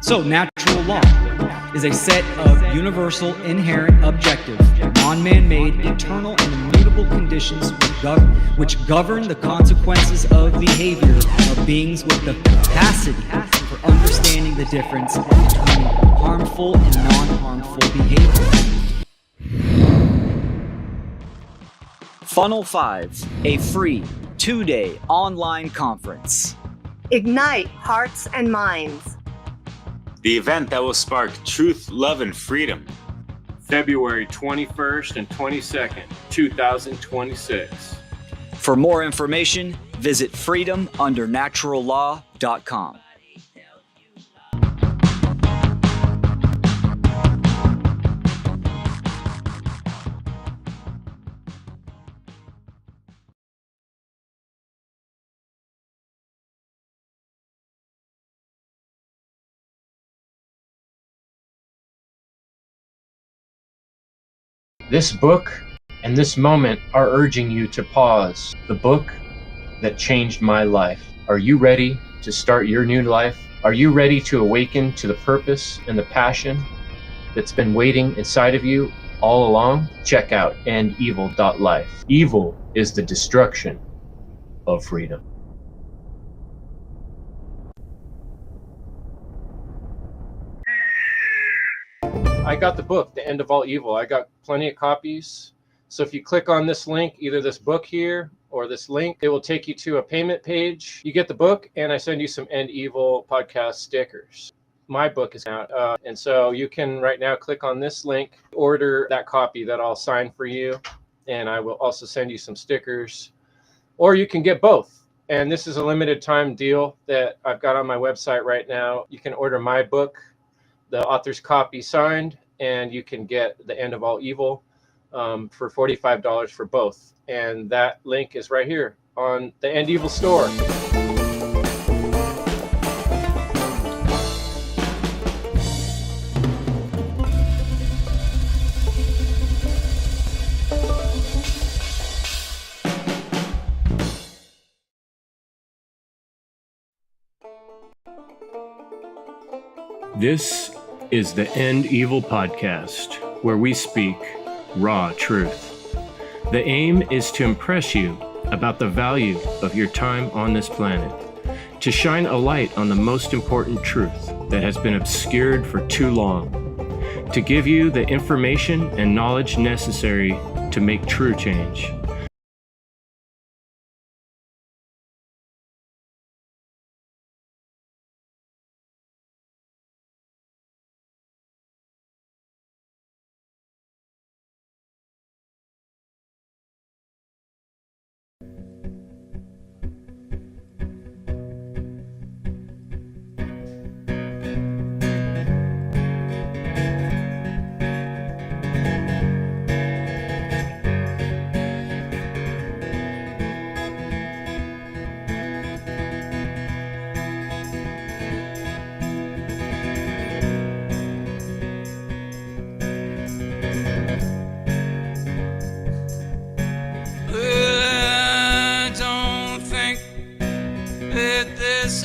So, natural law is a set of universal, inherent, objective, non-man-made, eternal, and immutable conditions which govern the consequences of behavior of beings with the capacity for understanding the difference between harmful and non-harmful behavior. Funnel 5, a free 2-day online conference. Ignite hearts and minds. The event that will spark truth, love, and freedom. February 21st and 22nd, 2026. For more information, visit freedomundernaturallaw.com. This book and this moment are urging you to pause. The book that changed my life. Are you ready to start your new life? Are you ready to awaken to the purpose and the passion that's been waiting inside of you all along? Check out endevil.life. Evil is the destruction of freedom. I got the book, The End of All Evil. I got plenty of copies. So if you click on this link, either this book here or this link, it will take you to a payment page. You get the book, and I send you some End Evil podcast stickers. My book is out. And so you can right now click on this link, order that copy that I'll sign for you. And I will also send you some stickers. Or you can get both. And this is a limited time deal that I've got on my website right now. You can order my book, the author's copy signed, and you can get The End of All Evil for $45 for both. And that link is right here on the End Evil store. This is the End Evil Podcast, where we speak raw truth. The aim is to impress you about the value of your time on this planet, to shine a light on the most important truth that has been obscured for too long, to give you the information and knowledge necessary to make true change.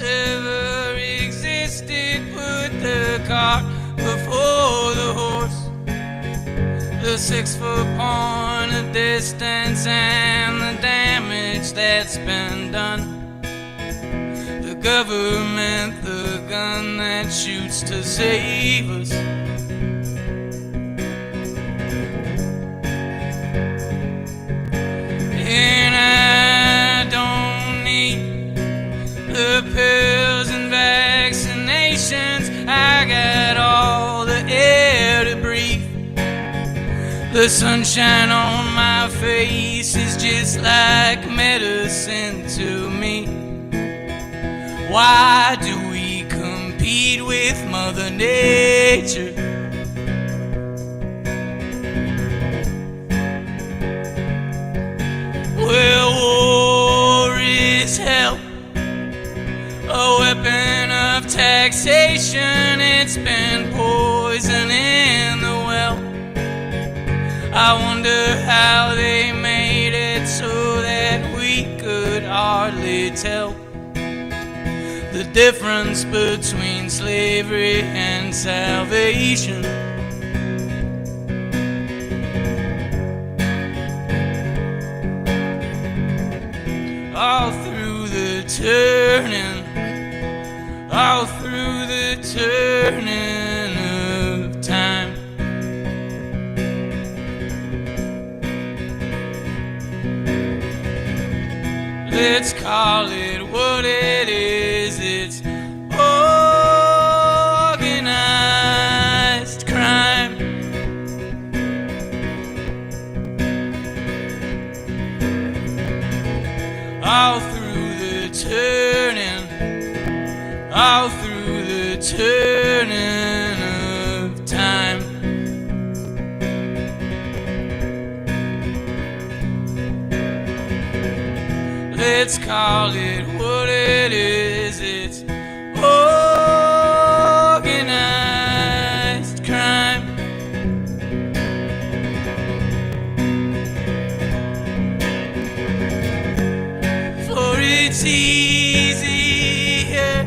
Ever existed, put the cart before the horse. The 6-foot point of distance and the damage that's been done. The government, the gun that shoots to save us. And I don't need the pills and vaccinations. I got all the air to breathe. The sunshine on my face is just like medicine to me. Why do we compete with Mother Nature? Well, war is hell, a weapon of taxation. It's been poison in the well. I wonder how they made it so that we could hardly tell the difference between slavery slavery and salvation. All through the turning, all through the turning of time. Let's call it what it is. It's organized crime. All through the turning, all through the turning of time. Let's call it what it is. It's organized crime. For it's easier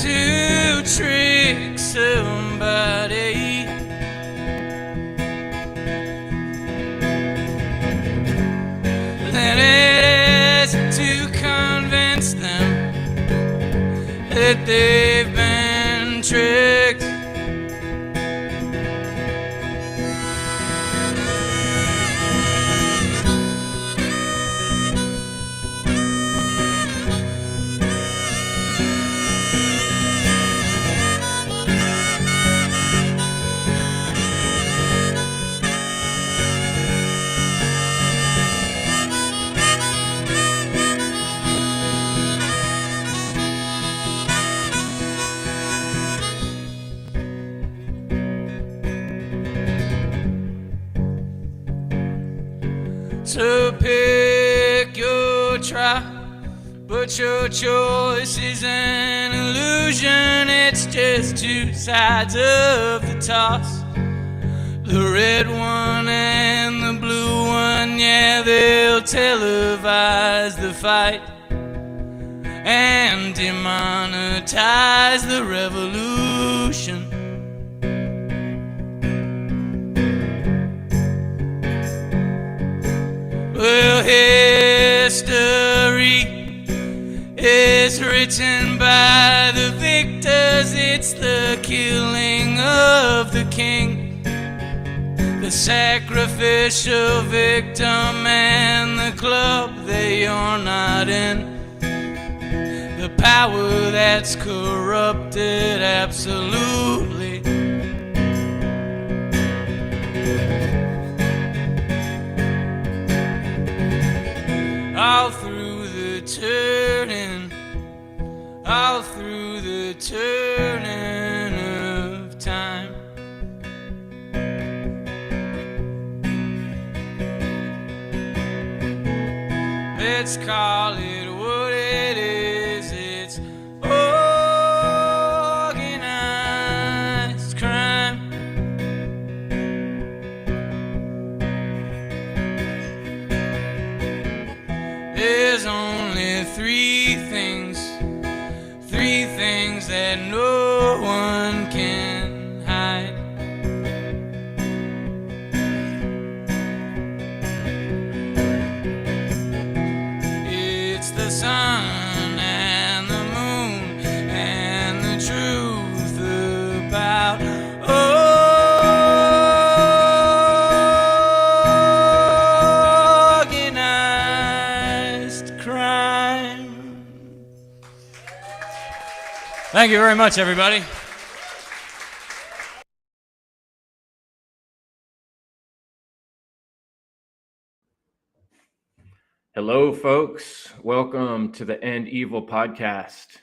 to trick somebody than it is to convince them that they've been tricked. So pick your tribe, but your choice is an illusion. It's just two sides of the toss, the red one and the blue one. Yeah, they'll televise the fight and demonetize the revolution. Well, history is written by the victors. It's the killing of the king, the sacrificial victim, and the club that you're not in. The power that's corrupted absolutely. All through the turning, all through the turning of time. Let's call it what it is. It's organized crime. There's only three things that no one can hide. It's the sun and the moon and the truth about organized crime. Thank you very much, everybody. Hello, folks. Welcome to the End Evil podcast.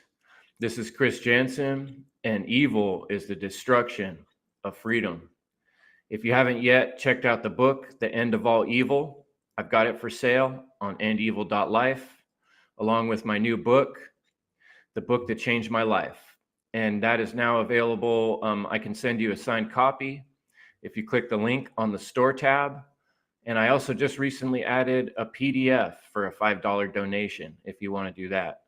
This is Chris Jansen, and evil is the destruction of freedom. If you haven't yet checked out the book, The End of All Evil, I've got it for sale on endevil.life, along with my new book, The Book That Changed My Life. And that is now available. I can send you a signed copy if you click the link on the store tab. And I also just recently added a PDF for a $5 donation if you want to do that.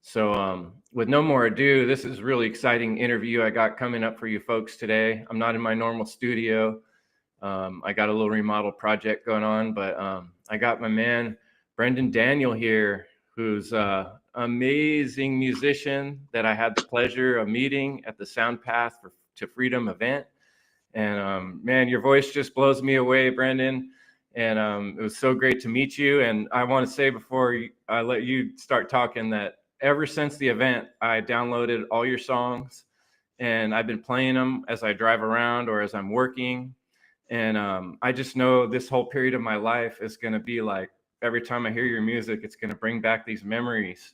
So with no more ado, this is a really exciting interview I got coming up for you folks today. I'm not in my normal studio. I got a little remodel project going on, but I got my man, Brendan Daniel here, who's an amazing musician that I had the pleasure of meeting at the Sound Path to Freedom event. And man, your voice just blows me away, Brendan. And it was so great to meet you. And I want to say before I let you start talking that ever since the event, I downloaded all your songs and I've been playing them as I drive around or as I'm working. And I just know this whole period of my life is going to be like, every time I hear your music, it's going to bring back these memories.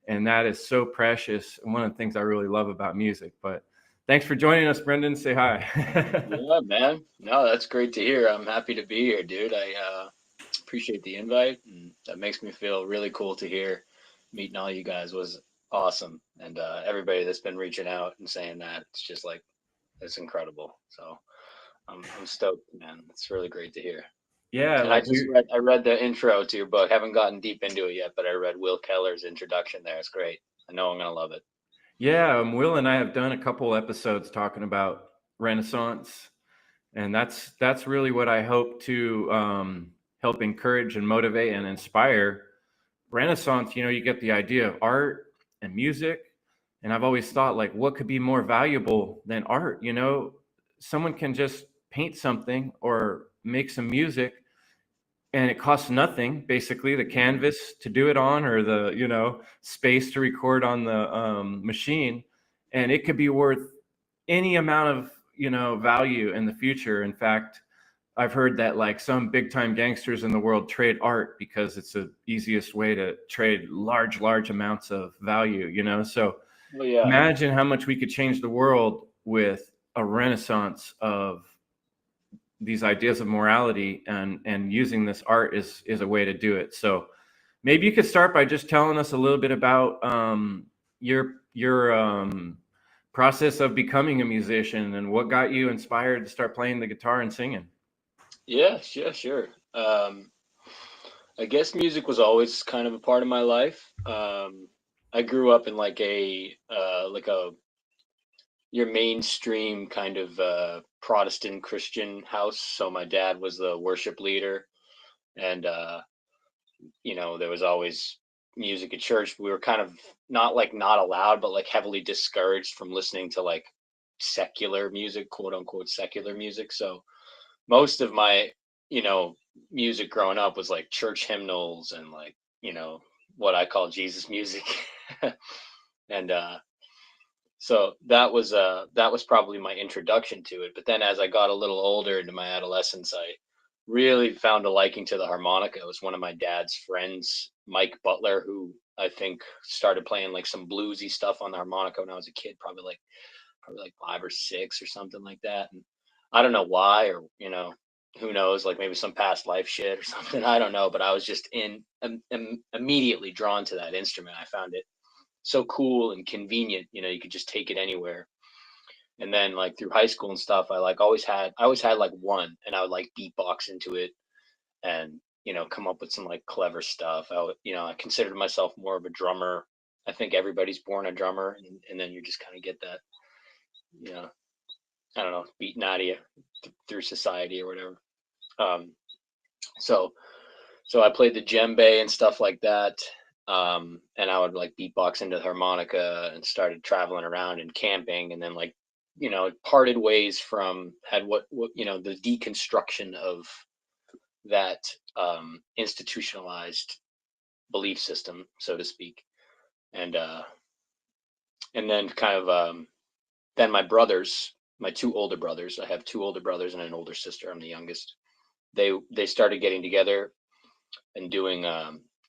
And that is so precious. And one of the things I really love about music. But thanks for joining us, Brendan. Say hi. Yeah, man. No, that's great to hear. I'm happy to be here, dude. I appreciate the invite. And that makes me feel really cool to hear. Meeting all you guys was awesome. And everybody that's been reaching out and saying that, it's just like, it's incredible. So I'm stoked, man. It's really great to hear. Yeah. And like I read the intro to your book. Haven't gotten deep into it yet, but I read Will Keller's introduction there. It's great. I know I'm going to love it. Yeah, Will and I have done a couple episodes talking about Renaissance, and that's really what I hope to help encourage and motivate and inspire. Renaissance, you get the idea of art and music, and I've always thought, like, what could be more valuable than art? Someone can just paint something or make some music, and it costs nothing, basically, the canvas to do it on or the, space to record on the machine. And it could be worth any amount of, value in the future. In fact, I've heard that like some big time gangsters in the world trade art because it's the easiest way to trade large amounts of value, So Imagine how much we could change the world with a renaissance of these ideas of morality, and using this art is a way to do it. So maybe you could start by just telling us a little bit about your process of becoming a musician and what got you inspired to start playing the guitar and singing. Yeah, sure. I guess music was always kind of a part of my life. I grew up in like your mainstream kind of Protestant Christian house. So my dad was the worship leader, and there was always music at church. We were kind of not allowed, but like heavily discouraged from listening to like secular music, quote unquote secular music. So most of my music growing up was like church hymnals and like what I call Jesus music. And so that was probably my introduction to it. But then as I got a little older into my adolescence, I really found a liking to the harmonica. It was one of my dad's friends, Mike Butler, who I think started playing like some bluesy stuff on the harmonica when I was a kid, probably like 5 or 6 or something like that. And I don't know why, or who knows, like maybe some past life shit or something. I don't know, but I was just immediately drawn to that instrument. I found it so cool and convenient. You could just take it anywhere. And then like through high school and stuff, I always had like one, and I would like beatbox into it and come up with some like clever stuff. I considered myself more of a drummer. I think everybody's born a drummer, and then you just kind of get that, I don't know, beaten out of you through society or whatever. So I played the djembe and stuff like that. And I would like beatbox into the harmonica and started traveling around and camping, and then like, parted ways from the deconstruction of that institutionalized belief system, so to speak. And then kind of then my brothers, my 2 older brothers, I have 2 older brothers and an older sister. I'm the youngest. They started getting together and doing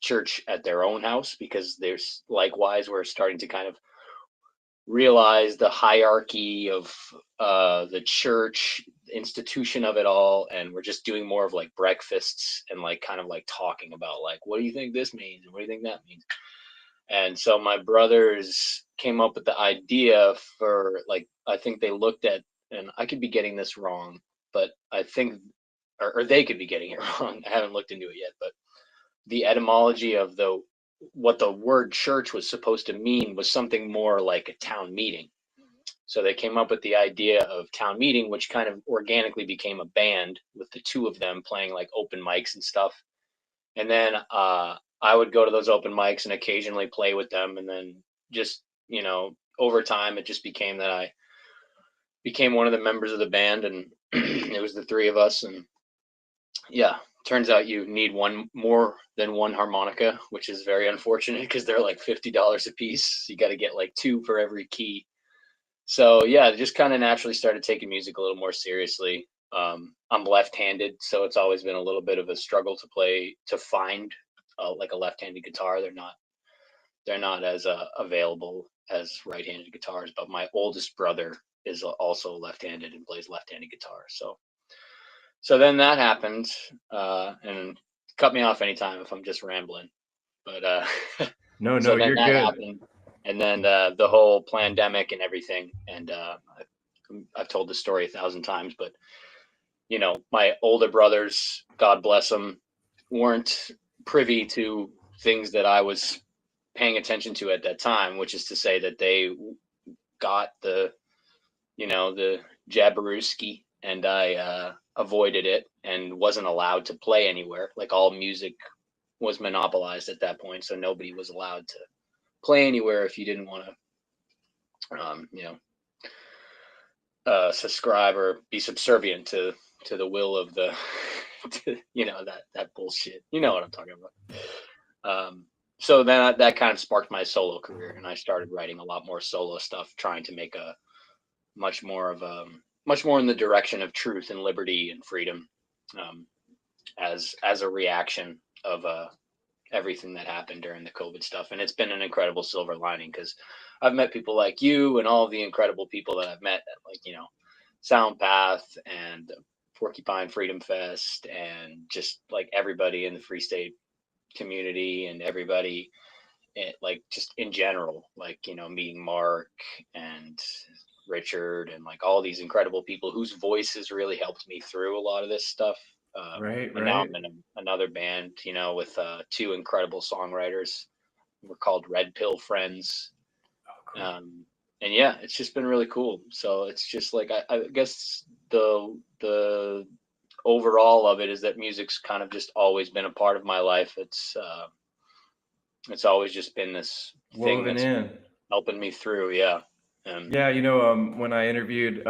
church at their own house, because there's likewise we're starting to kind of realize the hierarchy of the church institution of it all, and we're just doing more of like breakfasts and like kind of like talking about like, what do you think this means and what do you think that means. And so my brothers came up with the idea for like, I think they looked at, and I could be getting this wrong, but I think or they could be getting it wrong, I haven't looked into it yet, but the etymology of the what the word church was supposed to mean was something more like a town meeting. So they came up with the idea of town meeting, which kind of organically became a band with the two of them playing like open mics and stuff. And then I would go to those open mics and occasionally play with them. And then just, you know, over time, it just became that I became one of the members of the band, and it was the three of us. And yeah, turns out you need one more than one harmonica, which is very unfortunate because they're like $50 a piece. You got to get like two for every key. So yeah, just kind of naturally started taking music a little more seriously. I'm left-handed, so it's always been a little bit of a struggle to find like a left-handed guitar. They're not as available as right-handed guitars. But my oldest brother is also left-handed and plays left-handed guitar. So then that happened, and cut me off anytime if I'm just rambling. But No, so then you're that good. happened, and then the whole pandemic and everything. And I've told this story 1,000 times, but you know, my older brothers, God bless them, weren't privy to things that I was paying attention to at that time, which is to say that they got the, you know, the Jabarewski, and I avoided it and wasn't allowed to play anywhere. Like all music was monopolized at that point, so nobody was allowed to play anywhere if you didn't want to, you know, subscribe or be subservient to the will of the, you know, that bullshit. You know what I'm talking about. So then that kind of sparked my solo career, and I started writing a lot more solo stuff, trying to make a much more in the direction of truth and liberty and freedom, as a reaction of everything that happened during the COVID stuff. And it's been an incredible silver lining, because I've met people like you and all of the incredible people that I've met, like, you know, Soundpath and Porcupine Freedom Fest, and just like everybody in the Free State community, and everybody like just in general, like, you know, meeting Mark and Richard and like all these incredible people whose voices really helped me through a lot of this stuff. Right. And now I'm in another band, you know, with two incredible songwriters. We're called Red Pill Friends. Oh, cool. And yeah, it's just been really cool. So it's just like, I guess the overall of it is that music's kind of just always been a part of my life. It's always just been this thing Woven that's in. helping me through. Yeah. Yeah, you know, when I interviewed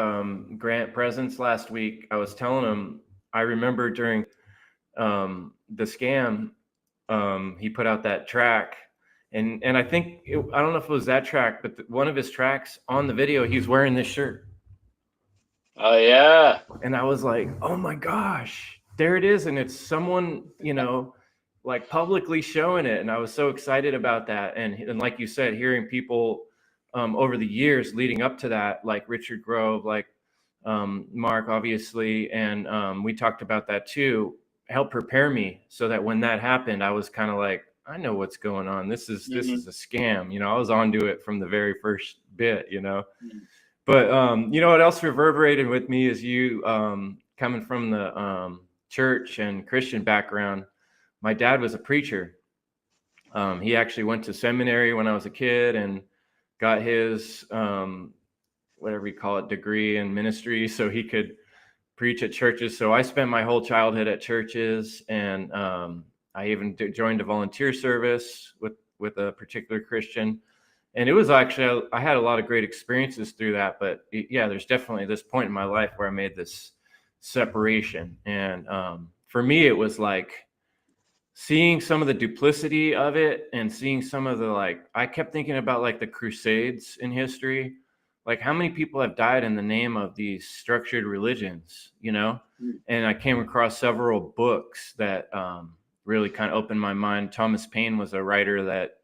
Grant Presence last week, I was telling him, I remember during the scam, he put out that track, and I think I don't know if it was that track, but one of his tracks on the video, he was wearing this shirt. Oh yeah. And I was like, oh my gosh, there it is, and it's someone, you know, like publicly showing it, and I was so excited about that. And like you said, hearing people over the years leading up to that, like Richard Grove, like Mark, obviously, and we talked about that too, helped prepare me so that when that happened, I was kind of like, I know what's going on. This is a scam. You know, I was onto it from the very first bit, you know. But you know what else reverberated with me is you coming from the church and Christian background. My dad was a preacher. He actually went to seminary when I was a kid and got his whatever you call it, degree in ministry, so he could preach at churches. So I spent my whole childhood at churches, and I even joined a volunteer service with a particular Christian. And it was actually, I had a lot of great experiences through that. But yeah, there's definitely this point in my life where I made this separation. And for me, it was like seeing some of the duplicity of it, and seeing some of the, like, I kept thinking about like the Crusades in history. Like, how many people have died in the name of these structured religions, you know? And I came across several books that really kind of opened my mind. Thomas Paine was a writer that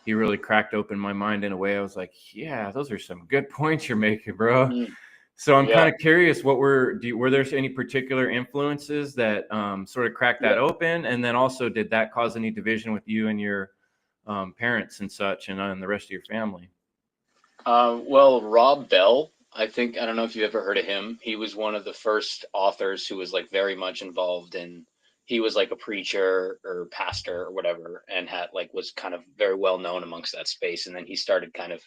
he really cracked open my mind in a way. I was like, yeah, those are some good points you're making, bro. So I'm kind of curious, were there any particular influences that sort of cracked that open? And then also, did that cause any division with you and your parents and such, and the rest of your family? Well, Rob Bell, I don't know if you've ever heard of him. He was one of the first authors who was like very much involved in he was like a preacher or pastor or whatever, and had like was kind of very well known amongst that space. And then he started kind of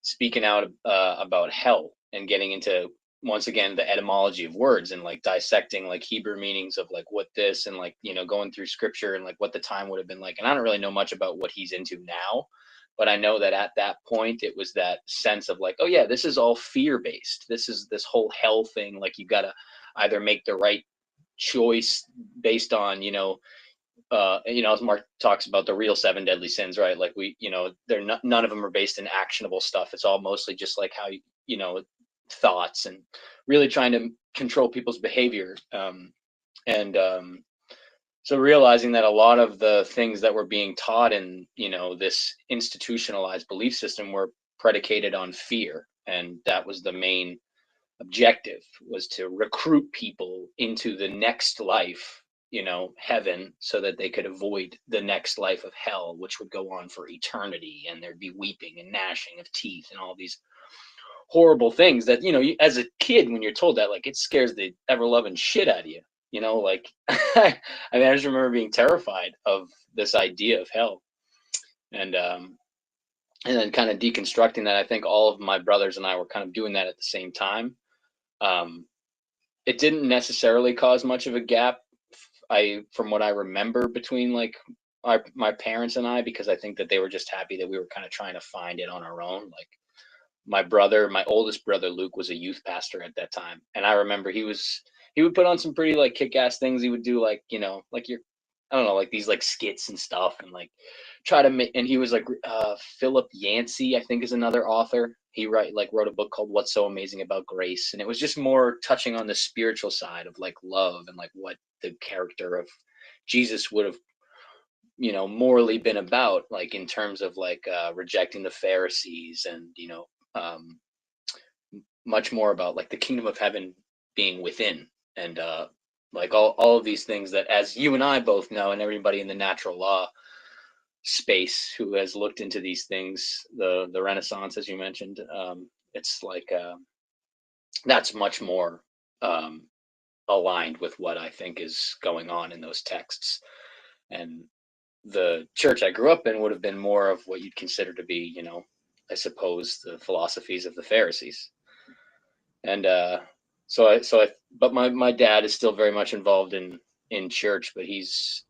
speaking out about hell and getting into, once again, the etymology of words and like dissecting like Hebrew meanings of like what this, and like, you know, going through scripture and like what the time would have been like. And I don't really know much about what he's into now, but I know that at that point it was that sense of like, oh yeah, this is all fear based. This is this whole hell thing. Like you got to either make the right choice based on, as Mark talks about the real 7 deadly sins, right? Like they're not, none of them are based in actionable stuff. It's all mostly just like how, thoughts, and really trying to control people's behavior. So realizing that a lot of the things that were being taught in, this institutionalized belief system were predicated on fear. And that was the main objective, was to recruit people into the next life, heaven, so that they could avoid the next life of hell, which would go on for eternity. And there'd be weeping and gnashing of teeth and all these horrible things that, as a kid, when you're told that, like, it scares the ever-loving shit out of you, like, I just remember being terrified of this idea of hell. And then kind of deconstructing that. I think all of my brothers and I were kind of doing that at the same time. It didn't necessarily cause much of a gap, from what I remember, between like my parents and I, because I think that they were just happy that we were kind of trying to find it on our own. Like my oldest brother Luke was a youth pastor at that time, and I remember he would put on some pretty like kick-ass things. He would do like, like I don't know, like these like skits and stuff, and like try to make, and he was like Philip Yancey, I think, is another author. He wrote a book called What's So Amazing About Grace, and it was just more touching on the spiritual side of like love and like what the character of Jesus would have, morally been about, like in terms of like rejecting the Pharisees, and much more about like the kingdom of heaven being within, and like all of these things that, as you and I both know, and everybody in the natural law space who has looked into these things, the Renaissance, as you mentioned, it's like that's much more aligned with what I think is going on in those texts. And the church I grew up in would have been more of what you'd consider to be, I suppose, the philosophies of the Pharisees. And but my dad is still very much involved in church, but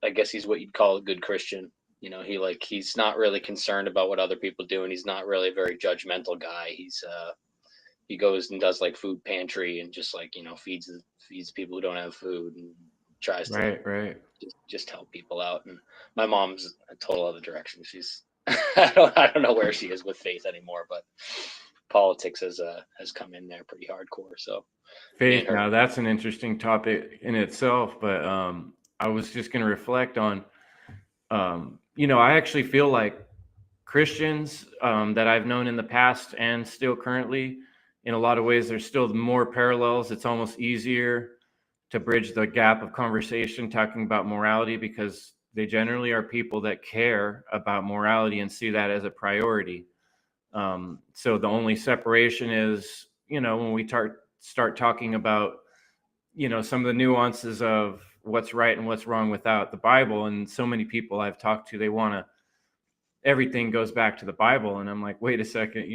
I guess he's what you'd call a good Christian. He's not really concerned about what other people do, and he's not really a very judgmental guy. He goes and does like food pantry and just like, feeds people who don't have food, and tries to just help people out. And my mom's a total other direction. She's I don't know where she is with faith anymore, but politics has come in there pretty hardcore. So faith, now that's an interesting topic in itself, but I was just going to reflect on I actually feel like Christians that I've known in the past and still currently, in a lot of ways, there's still more parallels. It's almost easier to bridge the gap of conversation talking about morality, because they generally are people that care about morality and see that as a priority. So the only separation is, when we start talking about, some of the nuances of what's right and what's wrong without the Bible. And so many people I've talked to, everything goes back to the Bible. And I'm like, wait a second,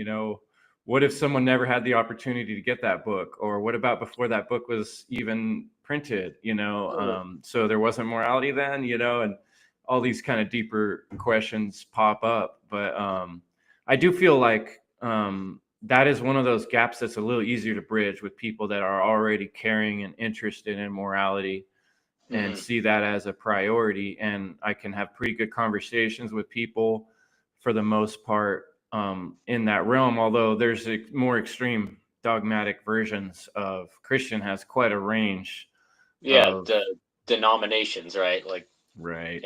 what if someone never had the opportunity to get that book? Or what about before that book was even printed, so there wasn't morality then, and all these kind of deeper questions pop up. But I do feel like that is one of those gaps that's a little easier to bridge with people that are already caring and interested in morality and see that as a priority. And I can have pretty good conversations with people for the most part in that realm, although there's more extreme dogmatic versions of Christian has quite a range. The denominations, right? Like, right.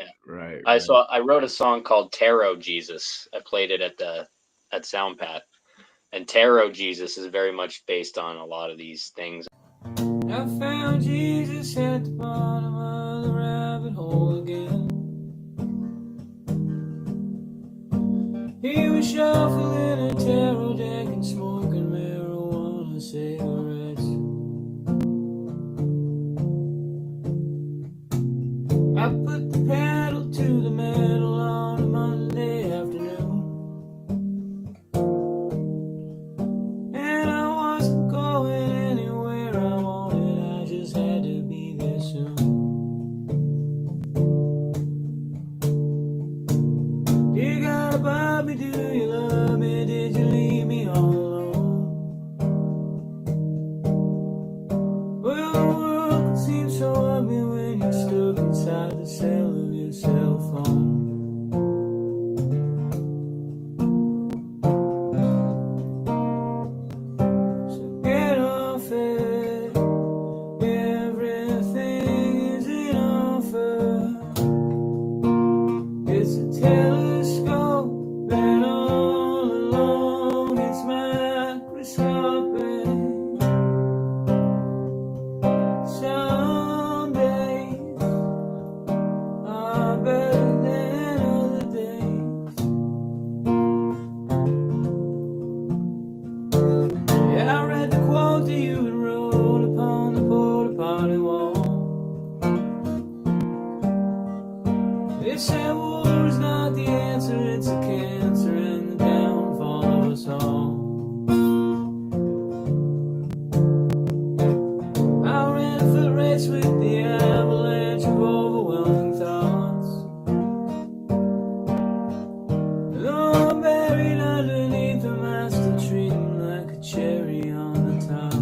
I wrote a song called Tarot Jesus. I played it at Soundpat, and Tarot Jesus is very much based on a lot of these things. I found Jesus at the bottom of the rabbit hole again. He was shuffling a tarot deck and smoking marijuana cigarettes. world seems so ugly when you're stuck inside the cell of your cell phone. So get off it. Everything is an offer. It's a telescope, and all along it's microscopic. Some days are better than other days. Yeah, I read the quote that you had wrote upon the porta potty wall. It said war is not the answer, it's a cancer and the downfall of us all. I ran a foot race with the avalanche of overwhelming thoughts. Though I'm buried underneath a master tree like a cherry on the top.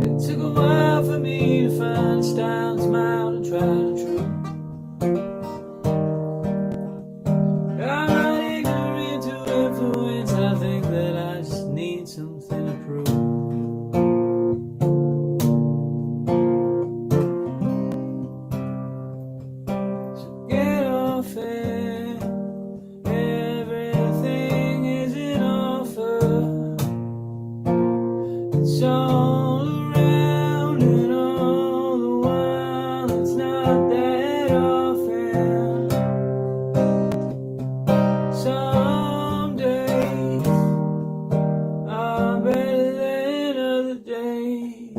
It took a while for me to find a style, smile, to try to true. I'm not ignorant to influence, I think that I just need something to prove. So get off it, everything is an offer. It's all around and all the while, it's not that often. Some days are better than other days.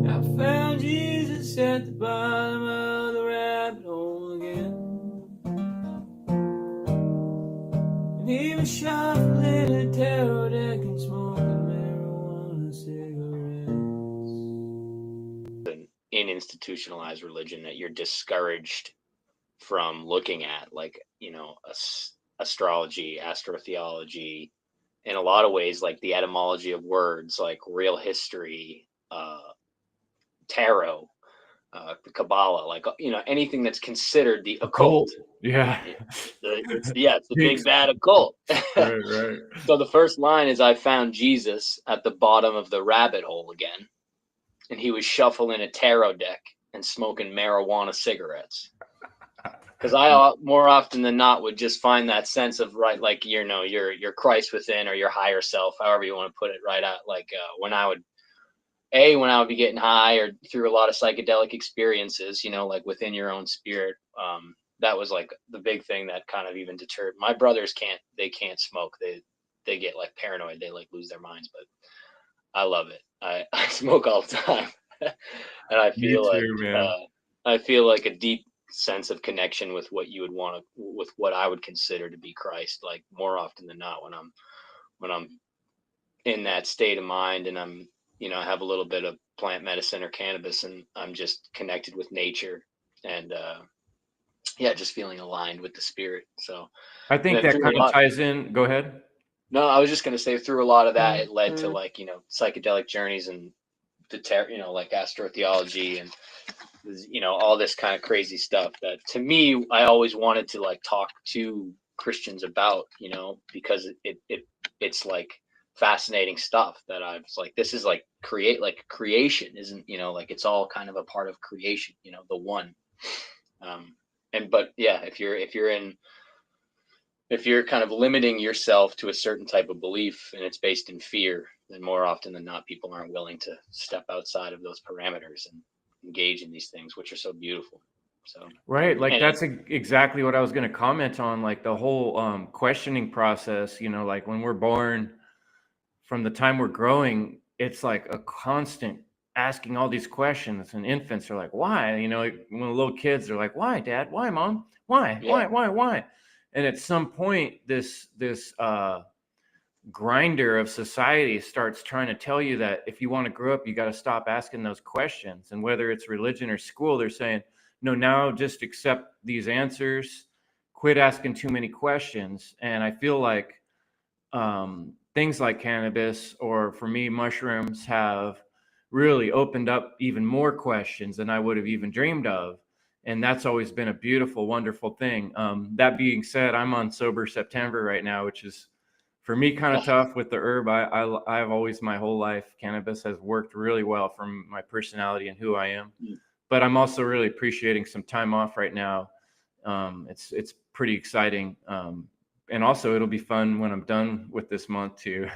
I found Jesus at the bottom of the rabbit hole again. And he was shuffling a tarot deck and smoking marijuana cigarettes. In institutionalized religion that you're discouraged from looking at, like, you know, astrology, astrotheology, in a lot of ways, like the etymology of words, like real history, tarot, the Kabbalah, like, you know, anything that's considered the occult. Yeah. It's the big bad occult. Right. So the first line is, I found Jesus at the bottom of the rabbit hole again, and he was shuffling a tarot deck and smoking marijuana cigarettes. Because I, more often than not, would just find that sense of, right, like, you know, your Christ within, or your higher self, however you want to put it, right out. Like when I would be getting high, or through a lot of psychedelic experiences, you know, like within your own spirit, that was like the big thing that kind of even deterred. My brothers can't smoke. They get like paranoid. They like lose their minds, but I love it. I smoke all the time. And I feel I feel like a deep sense of connection with what you would want to, with what I would consider to be Christ, like more often than not when I'm in that state of mind, and I'm, you know, I have a little bit of plant medicine or cannabis, and I'm just connected with nature, and just feeling aligned with the spirit. So I think that kind of ties in. Go ahead. No, I was just going to say, through a lot of that, it led to, like, you know, psychedelic journeys and you know, like astrotheology and, you know, all this kind of crazy stuff that, to me, I always wanted to like talk to Christians about, you know, because it's like fascinating stuff that I was like, this is like creation, isn't, you know, like it's all kind of a part of creation, you know, the one. But yeah, if you're kind of limiting yourself to a certain type of belief and it's based in fear, then more often than not, people aren't willing to step outside of those parameters and engage in these things, which are so beautiful. So right, like that's exactly what I was going to comment on, like the whole questioning process, you know, like when we're born, from the time we're growing, it's like a constant asking all these questions, and infants are like, why? You know, when little kids are like, why, Dad? Why, Mom? Why? Yeah. Why? And at some point, this grinder of society starts trying to tell you that if you want to grow up, you got to stop asking those questions. And whether it's religion or school, they're saying, no, now just accept these answers, quit asking too many questions. And I feel like things like cannabis, or for me, mushrooms, have really opened up even more questions than I would have even dreamed of. And that's always been a beautiful, wonderful thing. That being said, I'm on Sober September right now, which is for me kind of tough with the herb. I've always, my whole life, cannabis has worked really well for my personality and who I am. But I'm also really appreciating some time off right now. It's pretty exciting. And also it'll be fun when I'm done with this month to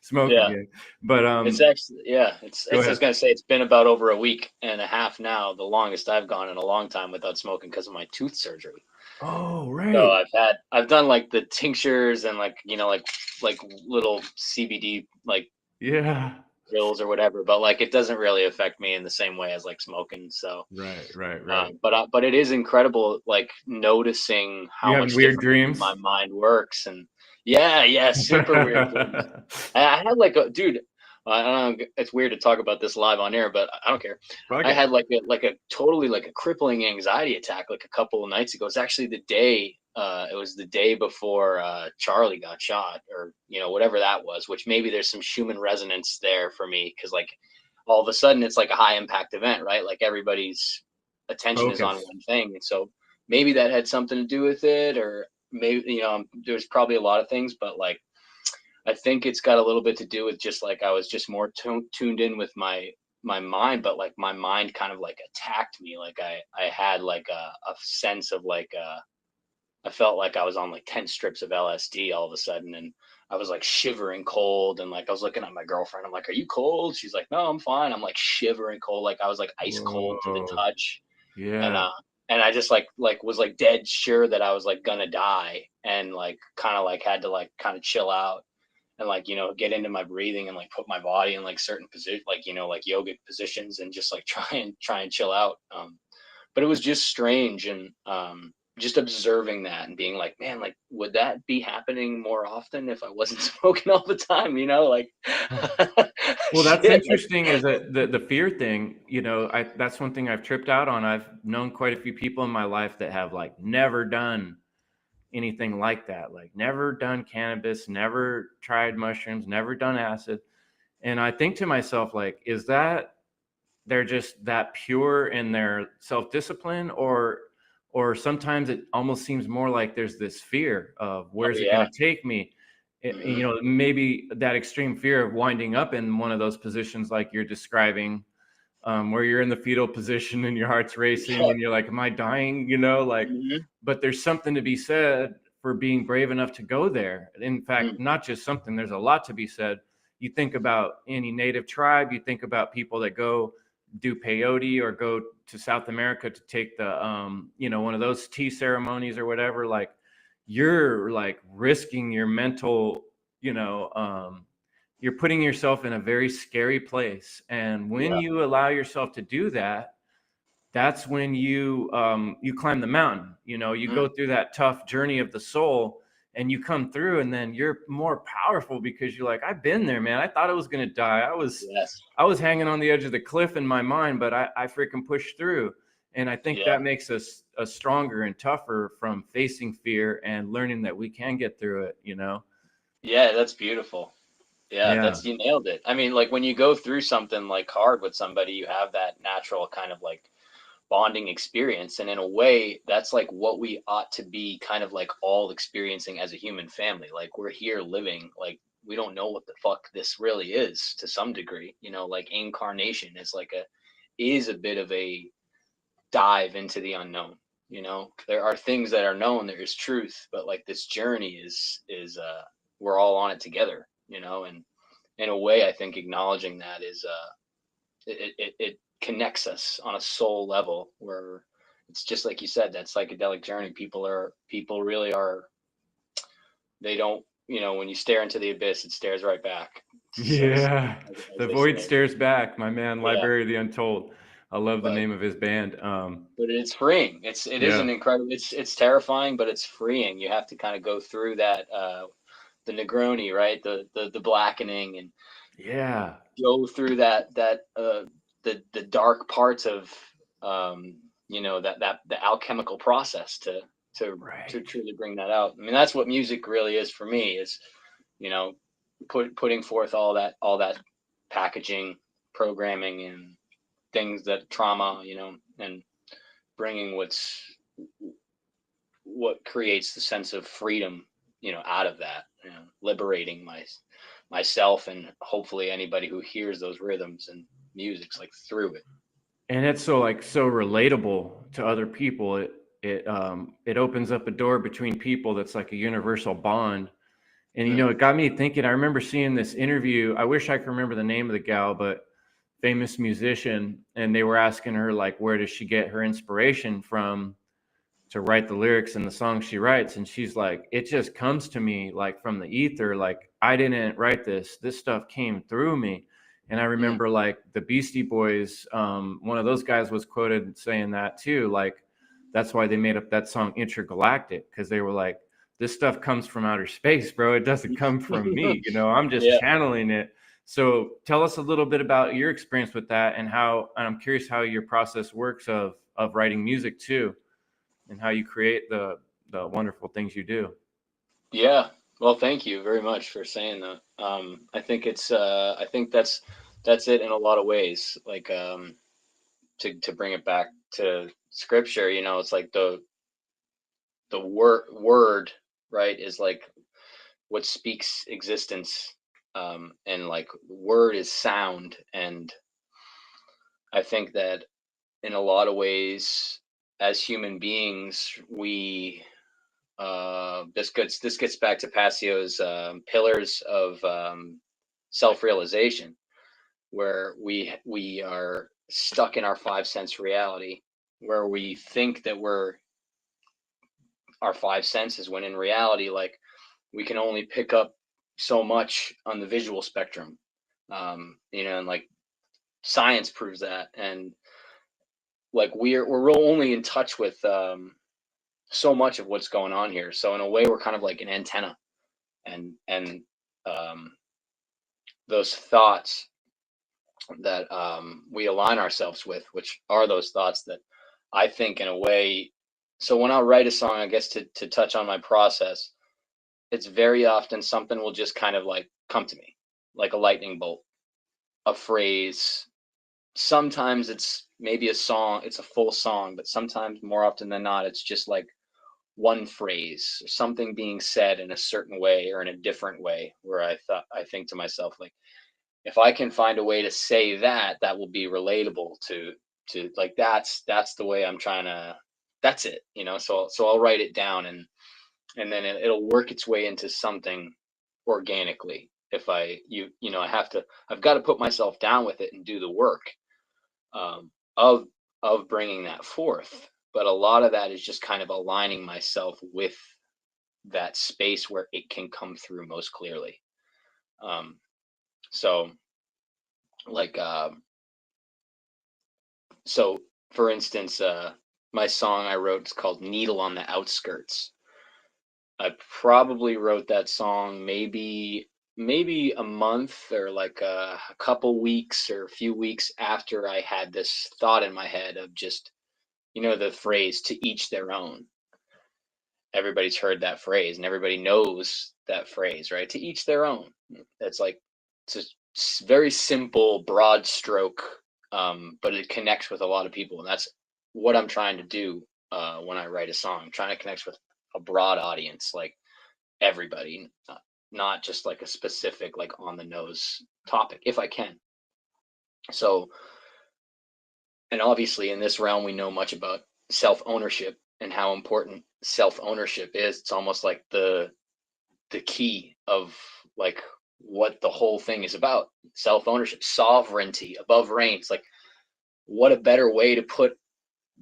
smoke again. But it's actually, I was gonna say, it's been about over a week and a half now, the longest I've gone in a long time without smoking because of my tooth surgery. Oh, right. So I've done like the tinctures and like, you know, like little CBD like pills or whatever, but like it doesn't really affect me in the same way as like smoking. So right. But it is incredible, like noticing how much weird different dreams. my mind works. And super weird dreams. I had like dude, I don't know, it's weird to talk about this live on air, but I don't care. I had like a totally like a crippling anxiety attack like a couple of nights ago. It's actually the day it was the day before Charlie got shot, or you know, whatever that was, which maybe there's some Schumann resonance there for me, because like all of a sudden it's like a high impact event, right? Like everybody's attention is on one thing, and so maybe that had something to do with it, or maybe, you know, there's probably a lot of things, but like I think it's got a little bit to do with just like I was just more tuned in with my mind, but like my mind kind of like attacked me. Like I had like a sense of like I felt like I was on like 10 strips of LSD all of a sudden, and I was like shivering cold, and like I was looking at my girlfriend. I'm like, "Are you cold?" She's like, "No, I'm fine." I'm like shivering cold, like I was like ice cold to the touch. And I just like was like dead sure that I was like gonna die, and like kind of like had to like kind of chill out and like, you know, get into my breathing and like put my body in like certain position, like, you know, like yogic positions, and just like try and chill out. But it was just strange, and just observing that and being like, man, like, would that be happening more often if I wasn't smoking all the time? You know, like, well, that's interesting, is that the fear thing, you know, that's one thing I've tripped out on. I've known quite a few people in my life that have like never done anything like that, like never done cannabis, never tried mushrooms, never done acid. And I think to myself, like, is that they're just that pure in their self-discipline, or sometimes it almost seems more like there's this fear of where's it going to take me? You know, maybe that extreme fear of winding up in one of those positions like you're describing, where you're in the fetal position and your heart's racing and you're like, am I dying? You know, like, but there's something to be said for being brave enough to go there. In fact, not just something, there's a lot to be said. You think about any native tribe, you think about people that go do peyote or go to South America to take the, you know, one of those tea ceremonies or whatever, like you're like risking your mental, you know, you're putting yourself in a very scary place. And when you allow yourself to do that, that's when you climb the mountain, you know, you go through that tough journey of the soul, and you come through, and then you're more powerful because you're like, I've been there, man. I thought I was going to die. I was hanging on the edge of the cliff in my mind, but I freaking pushed through. And I think that makes us stronger and tougher from facing fear and learning that we can get through it, you know? Yeah, that's beautiful. Yeah, you nailed it. I mean, like when you go through something like hard with somebody, you have that natural kind of like bonding experience, and in a way that's like what we ought to be kind of like all experiencing as a human family. Like we're here living, like we don't know what the fuck this really is to some degree, you know, like incarnation is like is a bit of a dive into the unknown. You know, there are things that are known, there is truth, but like this journey is we're all on it together, you know. And in a way I think acknowledging that is it connects us on a soul level, where it's just like you said, that psychedelic journey, people really are, they don't, you know, when you stare into the abyss, it stares right back. The void stares back, my man. Library of the Untold. I love the name of his band. But it's freeing. It is an incredible, it's terrifying, but it's freeing. You have to kind of go through that the Negroni, right? The blackening, and go through that the dark parts of you know, that the alchemical process to to Right. to truly bring that out. I mean, that's what music really is for me, is, you know, putting forth all that packaging, programming, and things that trauma, you know, and bringing what creates the sense of freedom, you know, out of that, you know, liberating myself and hopefully anybody who hears those rhythms and music's like through it. And it's so relatable to other people. It opens up a door between people that's like a universal bond. And you know, it got me thinking. I remember seeing this interview. I wish I could remember the name of the gal, but famous musician, and they were asking her like, where does she get her inspiration from to write the lyrics and the songs she writes? And she's like, it just comes to me like from the ether. Like, I didn't write this stuff came through me. And I remember like the Beastie Boys, one of those guys was quoted saying that too. Like, that's why they made up that song Intergalactic, because they were like, this stuff comes from outer space, bro. It doesn't come from me. You know, I'm just channeling it. So tell us a little bit about your experience with that, and I'm curious how your process works of writing music too, and how you create the wonderful things you do. Yeah. Well, thank you very much for saying that. I think I think that's it in a lot of ways. Like, to bring it back to scripture, you know, it's like the word, right, is like what speaks existence. And like word is sound. And I think that in a lot of ways, as human beings, we, this gets back to Passio's pillars of self-realization, where we are stuck in our 5 sense reality, where we think that we're our 5 senses, when in reality, like, we can only pick up so much on the visual spectrum. You know, and like science proves that. And like we're only in touch with so much of what's going on here. So in a way, we're kind of like an antenna, and those thoughts that we align ourselves with, which are those thoughts that I think in a way. So when I write a song, I guess to touch on my process, it's very often something will just kind of like come to me like a lightning bolt, a phrase. Sometimes it's maybe a song, it's a full song, but sometimes, more often than not, it's just like one phrase, or something being said in a certain way or in a different way, where I think to myself, like, if I can find a way to say that will be relatable to like, that's the way I'm trying to, that's it, you know. So I'll write it down, and then it'll work its way into something organically. If you know, I've got to put myself down with it and do the work of bringing that forth. But a lot of that is just kind of aligning myself with that space where it can come through most clearly. So like, so for instance, my song I wrote is called Needle on the Outskirts. I probably wrote that song maybe a month, or like a couple weeks or a few weeks after I had this thought in my head of just, you know, the phrase "to each their own." Everybody's heard that phrase, and everybody knows that phrase, right? To each their own. It's like, it's a very simple, broad stroke, but it connects with a lot of people, and that's what I'm trying to do when I write a song. I'm trying to connect with a broad audience, like everybody, not just like a specific, like, on the nose topic, if I can. So, and obviously in this realm, we know much about self-ownership and how important self-ownership is. It's almost like the key of like what the whole thing is about. Self-ownership, sovereignty above reigns. Like, what a better way to put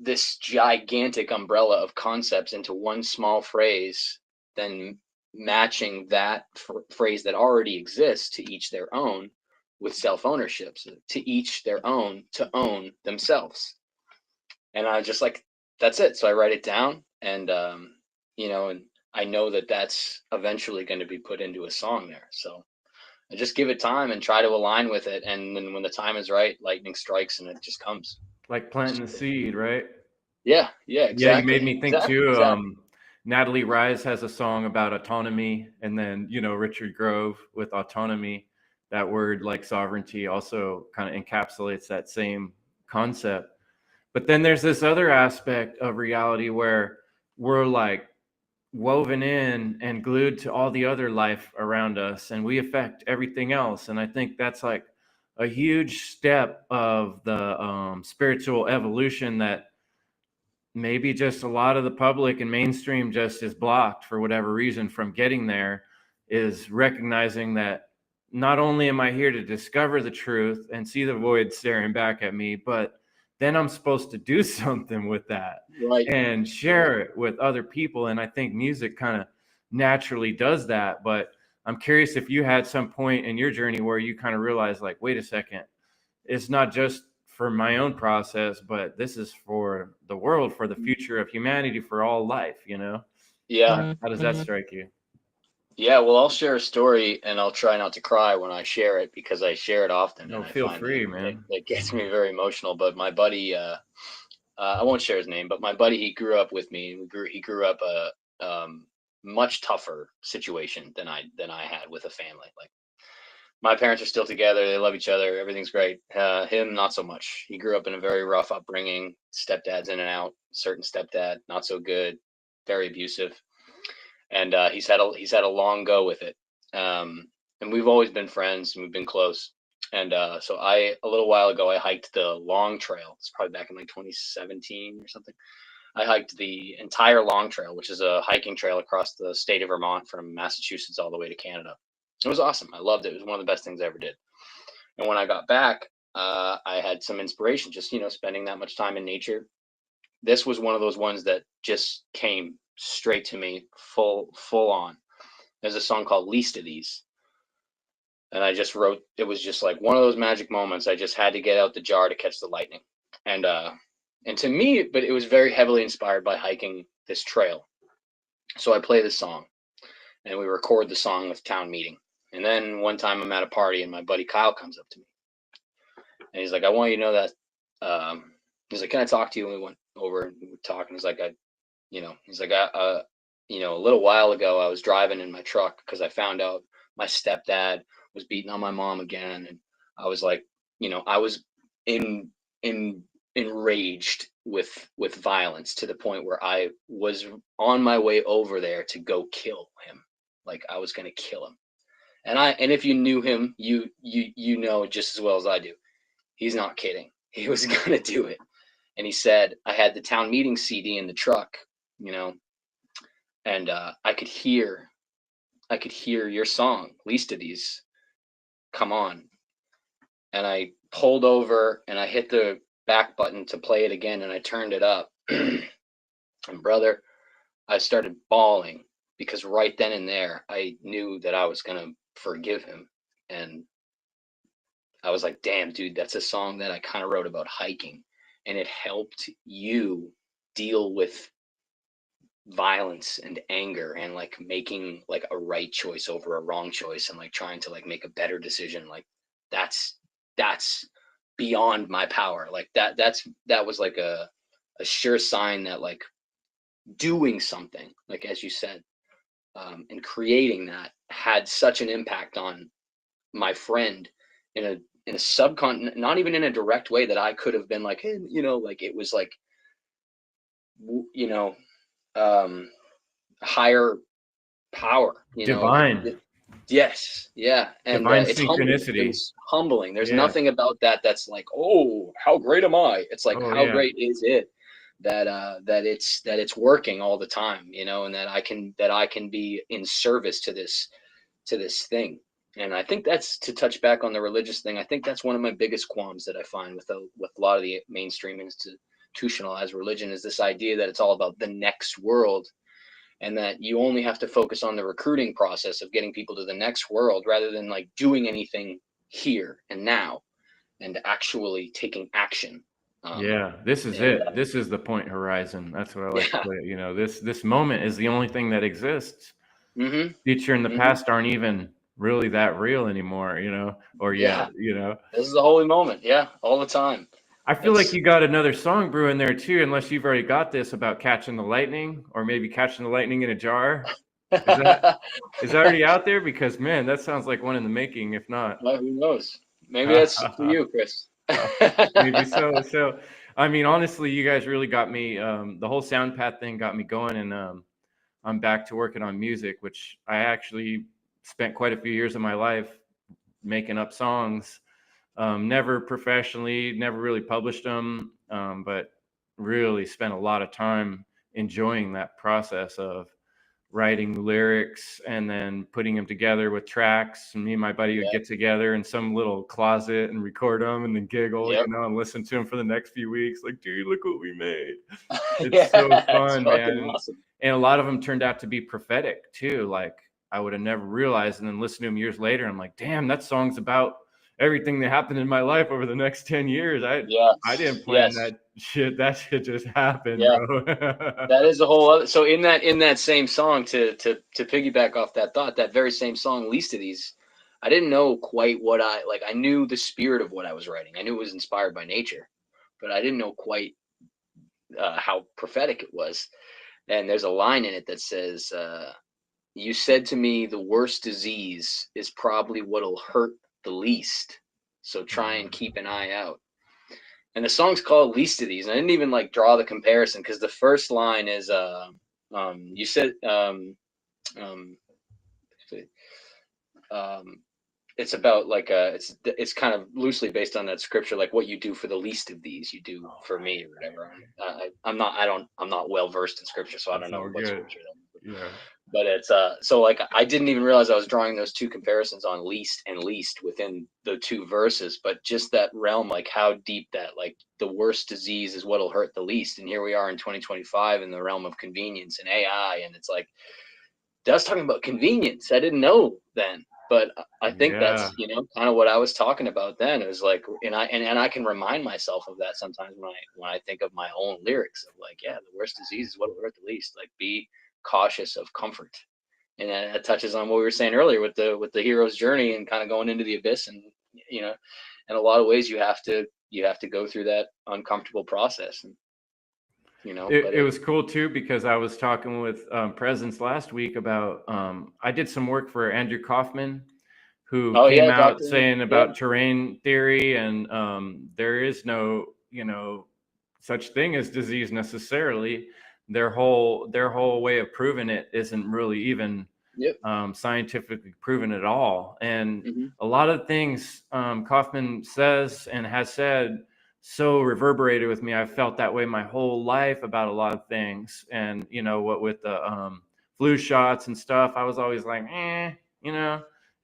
this gigantic umbrella of concepts into one small phrase than matching that phrase that already exists, to each their own, with self-ownership. So to each their own, to own themselves. And I just like, that's it. So I write it down, and you know, and I know that that's eventually going to be put into a song there. So I just give it time and try to align with it, and then when the time is right, lightning strikes and it just comes. Like planting the seed, right? Yeah, exactly. Yeah, you made me think too. Exactly. Natalie Rise has a song about autonomy, and then, you know, Richard Grove with autonomy. That word, like sovereignty, also kind of encapsulates that same concept. But then there's this other aspect of reality where we're like woven in and glued to all the other life around us, and we affect everything else. And I think that's like a huge step of the spiritual evolution that maybe just a lot of the public and mainstream just is blocked for whatever reason from getting there, is recognizing that not only am I here to discover the truth and see the void staring back at me, but then I'm supposed to do something with that, Right. and share it with other people. And I think music kind of naturally does that. But I'm curious if you had some point in your journey where you kind of realized, like, wait a second, it's not just for my own process, but this is for the world, for the future of humanity, for all life, you know? Yeah. How does that strike you? Yeah. Well, I'll share a story, and I'll try not to cry when I share it, because I share it often. No, and feel free, man. It gets me very emotional. But my buddy, I won't share his name, but my buddy, he grew up with me. He grew up a much tougher situation than I had with a family. Like, my parents are still together. They love each other. Everything's great. Him, not so much. He grew up in a very rough upbringing. Stepdad's in and out. Certain stepdad, not so good. Very abusive. And he's had a long go with it. And we've always been friends, and we've been close. And so a little while ago, I hiked the Long Trail. It's probably back in like 2017 or something. I hiked the entire Long Trail, which is a hiking trail across the state of Vermont from Massachusetts all the way to Canada. It was awesome. I loved it. It was one of the best things I ever did. And when I got back, I had some inspiration, just, you know, spending that much time in nature. This was one of those ones that just came straight to me, full on. There's a song called Least of These. And I just wrote, it was just like one of those magic moments. I just had to get out the jar to catch the lightning. And to me, but it was very heavily inspired by hiking this trail. So I play this song, and we record the song with town meeting. And then one time I'm at a party, and my buddy Kyle comes up to me, and he's like, I want you to know that, he's like, can I talk to you? And we went over and we were talking. He's like, he's like, a little while ago, I was driving in my truck because I found out my stepdad was beating on my mom again. And I was like, I was enraged with violence to the point where I was on my way over there to go kill him. Like, I was going to kill him. And if you knew him, you know just as well as I do, he's not kidding. He was going to do it. And he said, I had the town meeting CD in the truck, and I could hear your song, Least of These, come on. And I pulled over and I hit the back button to play it again, and I turned it up. And brother, I started bawling, because right then and there, I knew that I was going to forgive him. And I was like, damn, dude, that's a song that I kind of wrote about hiking, and it helped you deal with violence and anger, and like making like a right choice over a wrong choice, and like trying to like make a better decision. Like, that's beyond my power. Like that was like a sure sign that like doing something, like as you said, and creating that had such an impact on my friend in a subconscious, not even in a direct way that I could have been like, hey, like it was like, higher power, divine. Yes. Yeah. And divine it's synchronicity. It's humbling. There's nothing about that that's like, oh, how great am I? It's like, how great is it that it's working all the time, and that I can be in service to this thing. And I think that's, to touch back on the religious thing, I think that's one of my biggest qualms that I find with a lot of the mainstream institutionalized religion, is this idea that it's all about the next world, and that you only have to focus on the recruiting process of getting people to the next world, rather than like doing anything here and now and actually taking action. This is it. This is the point horizon. That's what I like to put it. This moment is the only thing that exists. Mm-hmm. Future and the past aren't even really that real anymore, or this is the holy moment. Yeah, all the time. I feel like you got another song brewing there too, unless you've already got this about catching the lightning, or maybe catching the lightning in a jar. Is that already out there? Because man, that sounds like one in the making. If not, Well, who knows? Maybe that's for you, Chris. maybe so. So, I mean, honestly, you guys really got me. The whole Soundpath thing got me going, and I'm back to working on music, which I actually spent quite a few years of my life making up songs. Never professionally, never really published them, but really spent a lot of time enjoying that process of writing lyrics and then putting them together with tracks. And me and my buddy would get together in some little closet and record them and then giggle, and listen to them for the next few weeks. Like, dude, look what we made. It's so fun, man. Awesome. And a lot of them turned out to be prophetic too. Like I would have never realized. And then listen to them years later, I'm like, damn, that song's about everything that happened in my life over the next 10 years. I didn't plan that shit. That shit just happened, bro. That is a whole other. So in that same song, to piggyback off that thought, that very same song, Least of These, I didn't know quite what I knew the spirit of what I was writing. I knew it was inspired by nature, but I didn't know quite how prophetic it was. And there's a line in it that says, you said to me, the worst disease is probably what'll hurt the least, so try and keep an eye out. And the song's called Least of These, and I didn't even draw the comparison, because the first line is you said it's about it's kind of loosely based on that scripture, like what you do for the least of these you do for me, or whatever. I'm not well versed in scripture, so I don't know what scripture that is. Yeah. But it's so I didn't even realize I was drawing those two comparisons on least and least within the two verses, but just that realm, like how deep that, like the worst disease is what'll hurt the least. And here we are in 2025 in the realm of convenience and AI, and it's like that's talking about convenience. I didn't know then, but I think that's kind of what I was talking about then. It was like, and I can remind myself of that sometimes when I think of my own lyrics of like, the worst disease is what'll hurt the least. Like, be cautious of comfort. And that touches on what we were saying earlier with the hero's journey and kind of going into the abyss. And in a lot of ways you have to go through that uncomfortable process. And it was cool too, because I was talking with Presence last week about I did some work for Andrew Kaufman, who came out saying about terrain theory, and there is no such thing as disease necessarily. Their whole way of proving it isn't really even scientifically proven at all. And a lot of things Kaufman says and has said so reverberated with me. I've felt that way my whole life about a lot of things. And what with the flu shots and stuff, I was always like,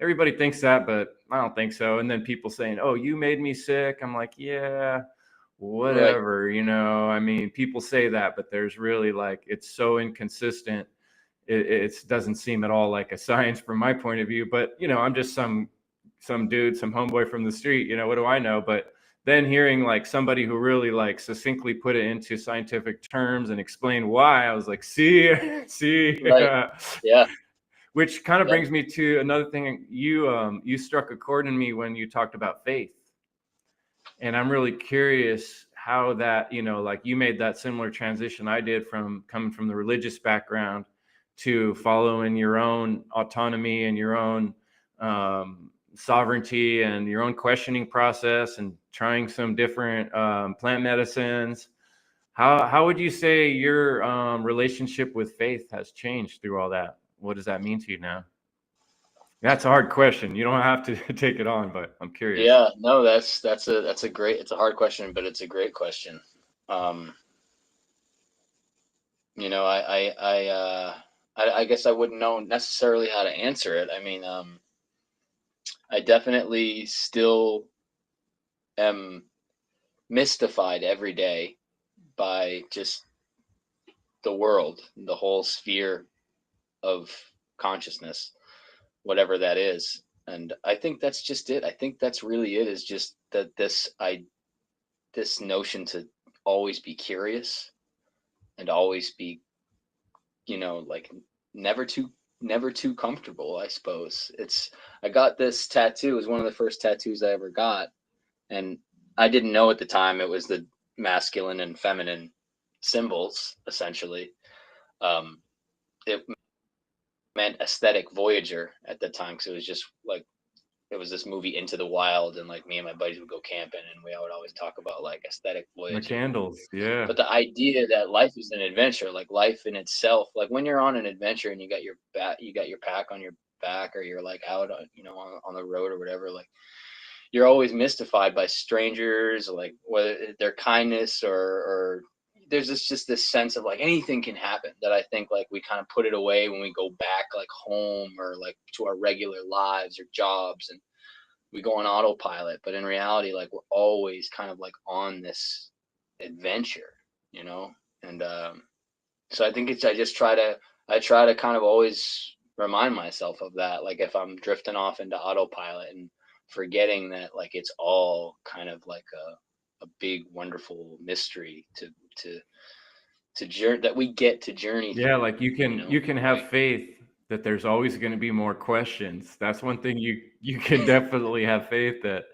everybody thinks that, but I don't think so. And then people saying, oh, you made me sick. I'm like, yeah, whatever. I mean, people say that, but there's really it's so inconsistent. It doesn't seem at all like a science from my point of view, but I'm just some dude, some homeboy from the street, what do I know? But then hearing somebody who really succinctly put it into scientific terms and explain why, I was like, see, right. Yeah. Which kind of brings me to another thing. You struck a chord in me when you talked about faith. And I'm really curious how that, you made that similar transition I did from coming from the religious background to following your own autonomy and your own sovereignty and your own questioning process and trying some different plant medicines. How would you say your relationship with faith has changed through all that? What does that mean to you now? That's a hard question. You don't have to take it on, but I'm curious. Yeah, no, that's a great, it's a hard question, but it's a great question. I guess I wouldn't know necessarily how to answer it. I mean, I definitely still am mystified every day by just the world, the whole sphere of consciousness, whatever that is. And I think that's just it. I think that's really it, is just that this notion to always be curious and always be, never too comfortable, I suppose. I got this tattoo. It was one of the first tattoos I ever got. And I didn't know at the time it was the masculine and feminine symbols, essentially. It meant aesthetic voyager at the time, because it was just like, it was this movie Into the Wild, and like me and my buddies would go camping and we would always talk about like aesthetic The voyager. candles, yeah. But the idea that life is an adventure, like life in itself, like when you're on an adventure and you got your pack on your back, or you're like out on, on the road or whatever, like you're always mystified by strangers, like whether their kindness or there's just this sense of like anything can happen, that I think like we kind of put it away when we go back like home or like to our regular lives or jobs, and we go on autopilot. But in reality, like we're always kind of like on this adventure, and so I think I try to kind of always remind myself of that, like if I'm drifting off into autopilot and forgetting that like it's all kind of like a big wonderful mystery to journey, that we get to journey Yeah, through, like you can have faith that there's always going to be more questions. That's one thing you can definitely have faith that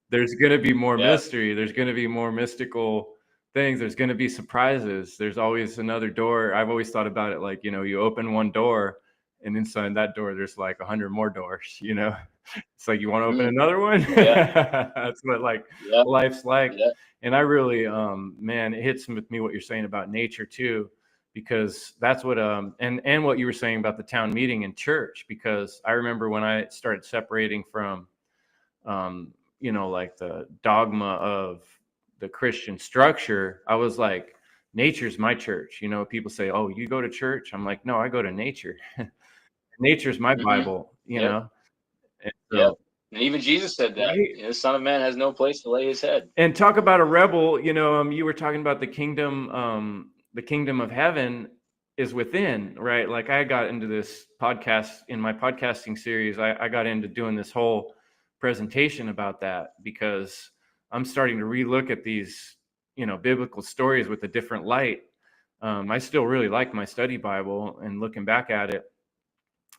there's going to be more mystery. There's going to be more mystical things. There's going to be surprises. There's always another door. I've always thought about it like, you open one door and inside that door, there's like 100 more doors, It's like, you want to open another one? Yeah. That's what life's like. Yeah. And I really, man, it hits with me what you're saying about nature too, because that's what, and what you were saying about the town meeting in church, because I remember when I started separating from, like the dogma of the Christian structure, I was like, nature's my church. People say, oh, you go to church? I'm like, no, I go to nature. Nature's my Bible, know? And so, and even Jesus said that, the Son of Man has no place to lay his head. And talk about a rebel, you were talking about the kingdom of heaven is within, right? Like I got into this podcast in my podcasting series. I got into doing this whole presentation about that because I'm starting to relook at these, biblical stories with a different light. I still really like my study Bible and looking back at it.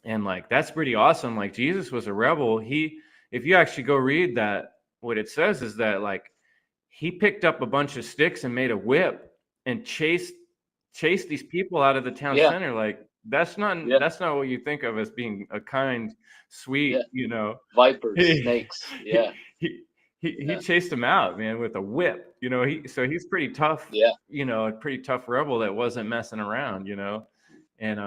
And like, that's pretty awesome. Like Jesus was a rebel. If you actually go read that, what it says is that like, he picked up a bunch of sticks and made a whip and chased these people out of the town center. Like that's not what you think of as being a kind, sweet, vipers, snakes. Yeah. He chased them out, man, with a whip, so he's pretty tough, a pretty tough rebel that wasn't messing around, and,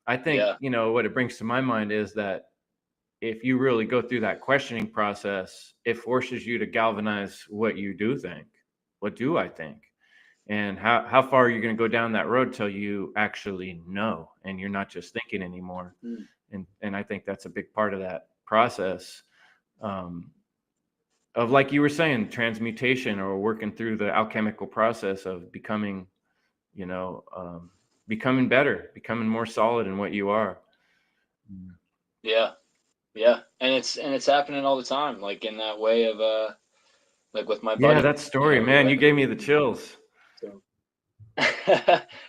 I think, what it brings to my mind is that if you really go through that questioning process, it forces you to galvanize what you do think. What do I think? And how far are you going to go down that road till you actually know and you're not just thinking anymore? And I think that's a big part of that process of, like you were saying, transmutation or working through the alchemical process of becoming, becoming better, becoming more solid in what you are. Yeah. And it's happening all the time. Like in that way of, like with my buddy. Yeah, that story, man, you gave me the chills. So.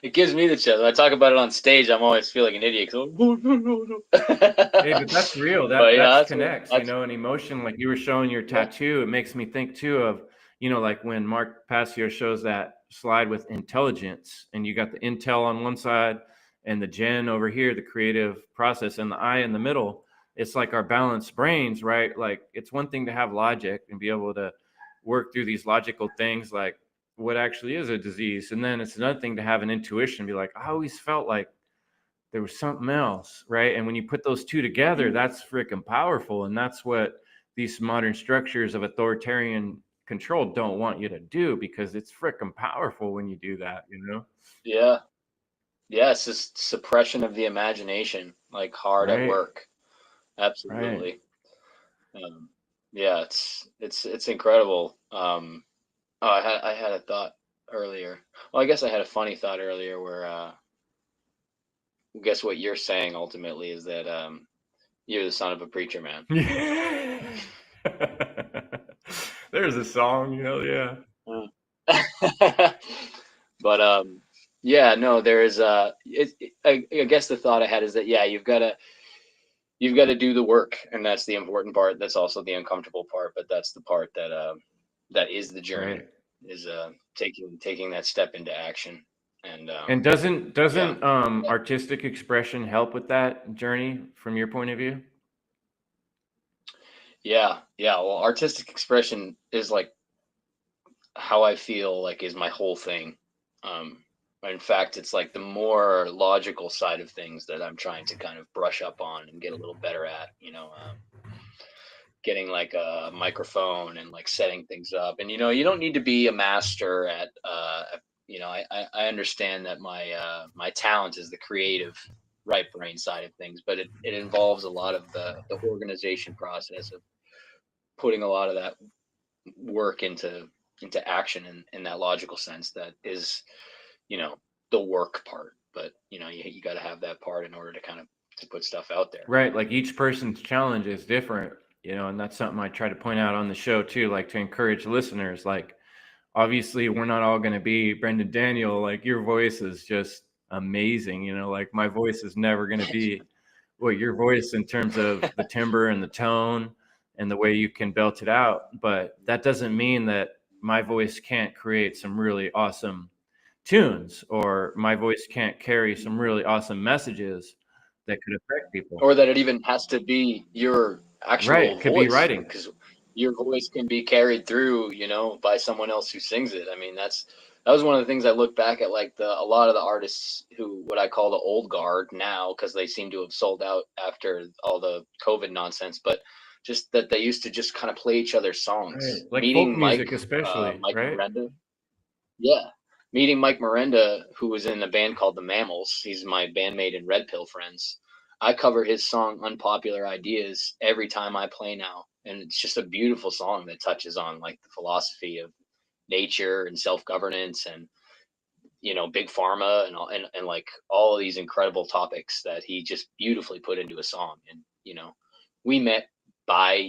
It gives me the chills. I talk about it on stage. I'm always feel like an idiot. Hey, but that's real. That connects, an emotion. Like you were showing your tattoo. It makes me think too of, like when Mark Passio shows that slide with intelligence, and you got the intel on one side and the gen over here, the creative process, and the I in the middle. It's like our balanced brains, right? Like it's one thing to have logic and be able to work through these logical things, like what actually is a disease. And then it's another thing to have an intuition and be like, I always felt like there was something else, right? And when you put those two together, that's freaking powerful. And that's what these modern structures of authoritarian control don't want you to do, because it's freaking powerful when you do that, Yeah. It's just suppression of the imagination, like hard at work. Absolutely. Right. It's incredible. I had a thought earlier. Well, I guess I had a funny thought earlier where, I guess what you're saying ultimately is that, you're the son of a preacher man. There's a song, yeah. But, no, there is, I guess the thought I had is that, you've got to do the work, and that's the important part. That's also the uncomfortable part, but that's the part that, that is the journey, Right. is taking that step into action. And doesn't artistic expression help with that journey from your point of view? Yeah. Well, artistic expression is like how I feel like is my whole thing. In fact, it's like the more logical side of things that I'm trying to kind of brush up on and get a little better at, getting like a microphone and like setting things up. And, you don't need to be a master at, I understand that my talent is the creative right brain side of things, but it involves a lot of the organization process of putting a lot of that work into action in that logical sense that is, the work part. But, you got to have that part in order to kind of to put stuff out there. Right. Like each person's challenge is different, and that's something I try to point out on the show too, like to encourage listeners. Like, obviously we're not all going to be Brendan Daniel. Like your voice is just amazing. Like my voice is never going to be what your voice in terms of the timbre and the tone and the way you can belt it out. But that doesn't mean that my voice can't create some really awesome tunes, or my voice can't carry some really awesome messages that could affect people, or that it even has to be your actual right. It could voice, be writing, because your voice can be carried through, by someone else who sings it. I mean, that was one of the things I look back at, like a lot of the artists who, what I call the old guard now, because they seem to have sold out after all the COVID nonsense, but just that they used to just kind of play each other's songs. right. Like Meeting folk music, Mike, especially, Mike right? Miranda. Yeah. Meeting Mike Miranda, who was in a band called the Mammals. He's my bandmate in Red Pill Friends. I cover his song Unpopular Ideas every time I play now. And it's just a beautiful song that touches on like the philosophy of nature and self-governance and, big pharma and like all of these incredible topics that he just beautifully put into a song. And, we met by,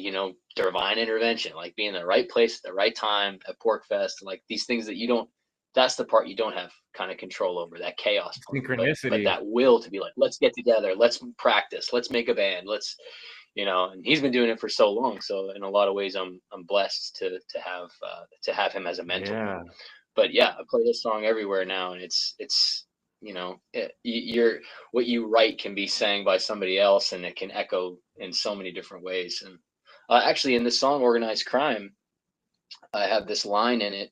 divine intervention, like being in the right place at the right time at Porkfest, like these things that that's the part you don't have kind of control over, that chaos part. Synchronicity. But that will to be like, let's get together, let's practice, let's make a band, let's, and he's been doing it for so long. So in a lot of ways, I'm blessed to have him as a mentor. Yeah. But yeah, I play this song everywhere now, and it's what you write can be sang by somebody else, and it can echo in so many different ways. And actually, in the song "Organized Crime," I have this line in it.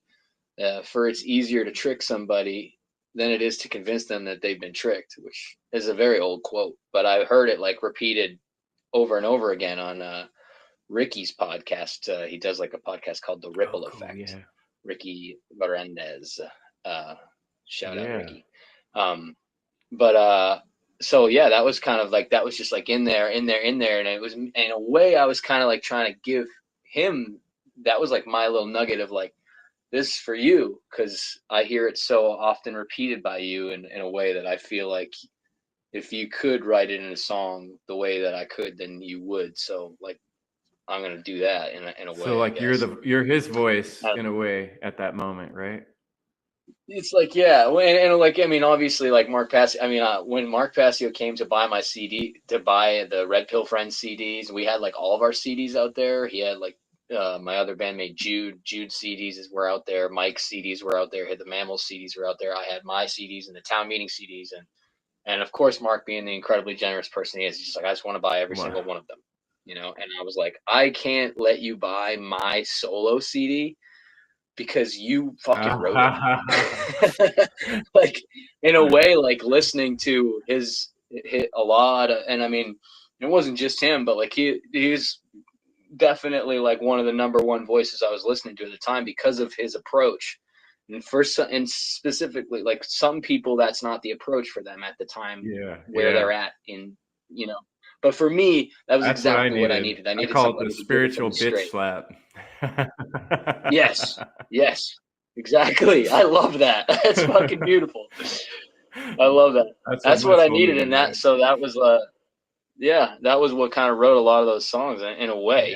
For it's easier to trick somebody than it is to convince them that they've been tricked, which is a very old quote, but I heard it like repeated over and over again on Ricky's podcast. He does like a podcast called The Ripple Effect. Yeah. Ricky Berendez. Shout out Ricky. So yeah, that was kind of like, that was just like in there. And it was, in a way, I was kind of like trying to give him, that was like my little nugget of like, this is for you, because I hear it so often repeated by you in a way that I feel like if you could write it in a song the way that I could, then you would. So like, I'm going to do that in a way. So like you're his voice in a way at that moment, right? It's like, yeah. And like, I mean, obviously like Mark Passio, I mean, when Mark Passio came to buy my CD, to buy the Red Pill Friends CDs, we had like all of our CDs out there. He had like, my other bandmate Jude CDs were out there. Mike's CDs were out there. The Mammals CDs were out there. I had my CDs and the Town Meeting CDs, and of course Mark, being the incredibly generous person he is, he's just like, I just want to buy every single one of them, And I was like, I can't let you buy my solo CD because you fucking wrote it. Like in a way, like listening to his a lot, and I mean, it wasn't just him, but like he's definitely like one of the number one voices I was listening to at the time because of his approach. And specifically, like some people, that's not the approach for them at the time where they're at in, but for me, that was exactly what I needed. I call it the spiritual bitch slap. Yes, exactly. I love that. That's fucking beautiful. I love that. That's what I needed in that. So that was that was what kind of wrote a lot of those songs in a way,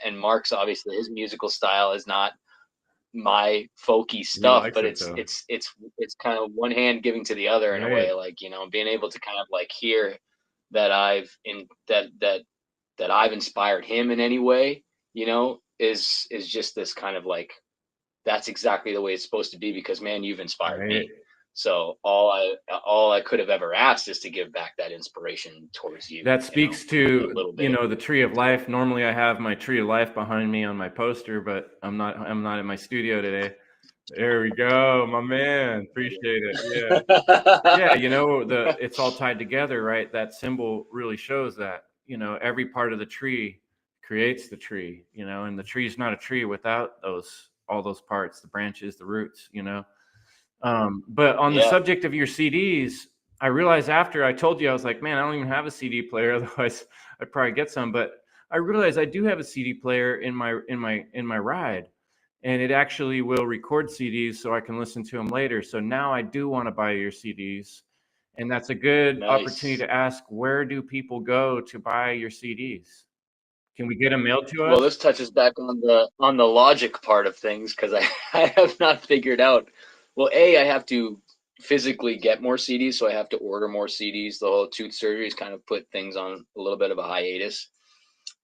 and Mark's obviously, his musical style is not my folky stuff, but it's kind of one hand giving to the other in a way, like, being able to kind of like hear that I've inspired him in any way, is just this kind of like that's exactly the way it's supposed to be, because man, you've inspired me. So all I could have ever asked is to give back that inspiration towards you. That speaks to, the tree of life. Normally I have my tree of life behind me on my poster, but I'm not in my studio today. There we go, my man. Appreciate it. Yeah. Yeah, it's all tied together, right? That symbol really shows that, every part of the tree creates the tree, and the tree is not a tree without all those parts, the branches, the roots, But on the subject of your CDs, I realized after I told you, I was like, man, I don't even have a CD player. Otherwise I'd probably get some, but I realized I do have a CD player in my ride, and it actually will record CDs so I can listen to them later. So now I do want to buy your CDs, and that's a good opportunity to ask, where do people go to buy your CDs? Can we get them mailed to us? Well, this touches back on the logic part of things, because I have not figured out. Well, I have to physically get more CDs, so I have to order more CDs. The whole tooth surgery has kind of put things on a little bit of a hiatus.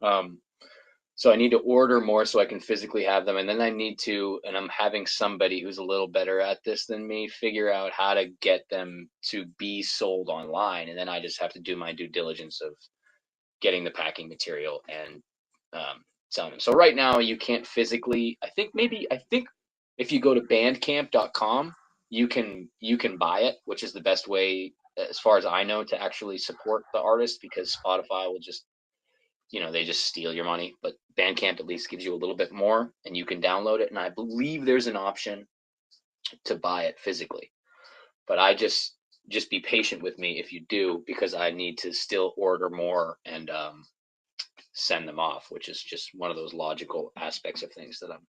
So I need to order more so I can physically have them. And then I need to, and I'm having somebody who's a little better at this than me, figure out how to get them to be sold online. And then I just have to do my due diligence of getting the packing material and selling them. So right now you can't physically, I think if you go to bandcamp.com, you can buy it, which is the best way, as far as I know, to actually support the artist, because Spotify will just, they just steal your money. But Bandcamp at least gives you a little bit more, and you can download it. And I believe there's an option to buy it physically. But I just be patient with me if you do, because I need to still order more and send them off, which is just one of those logical aspects of things that I'm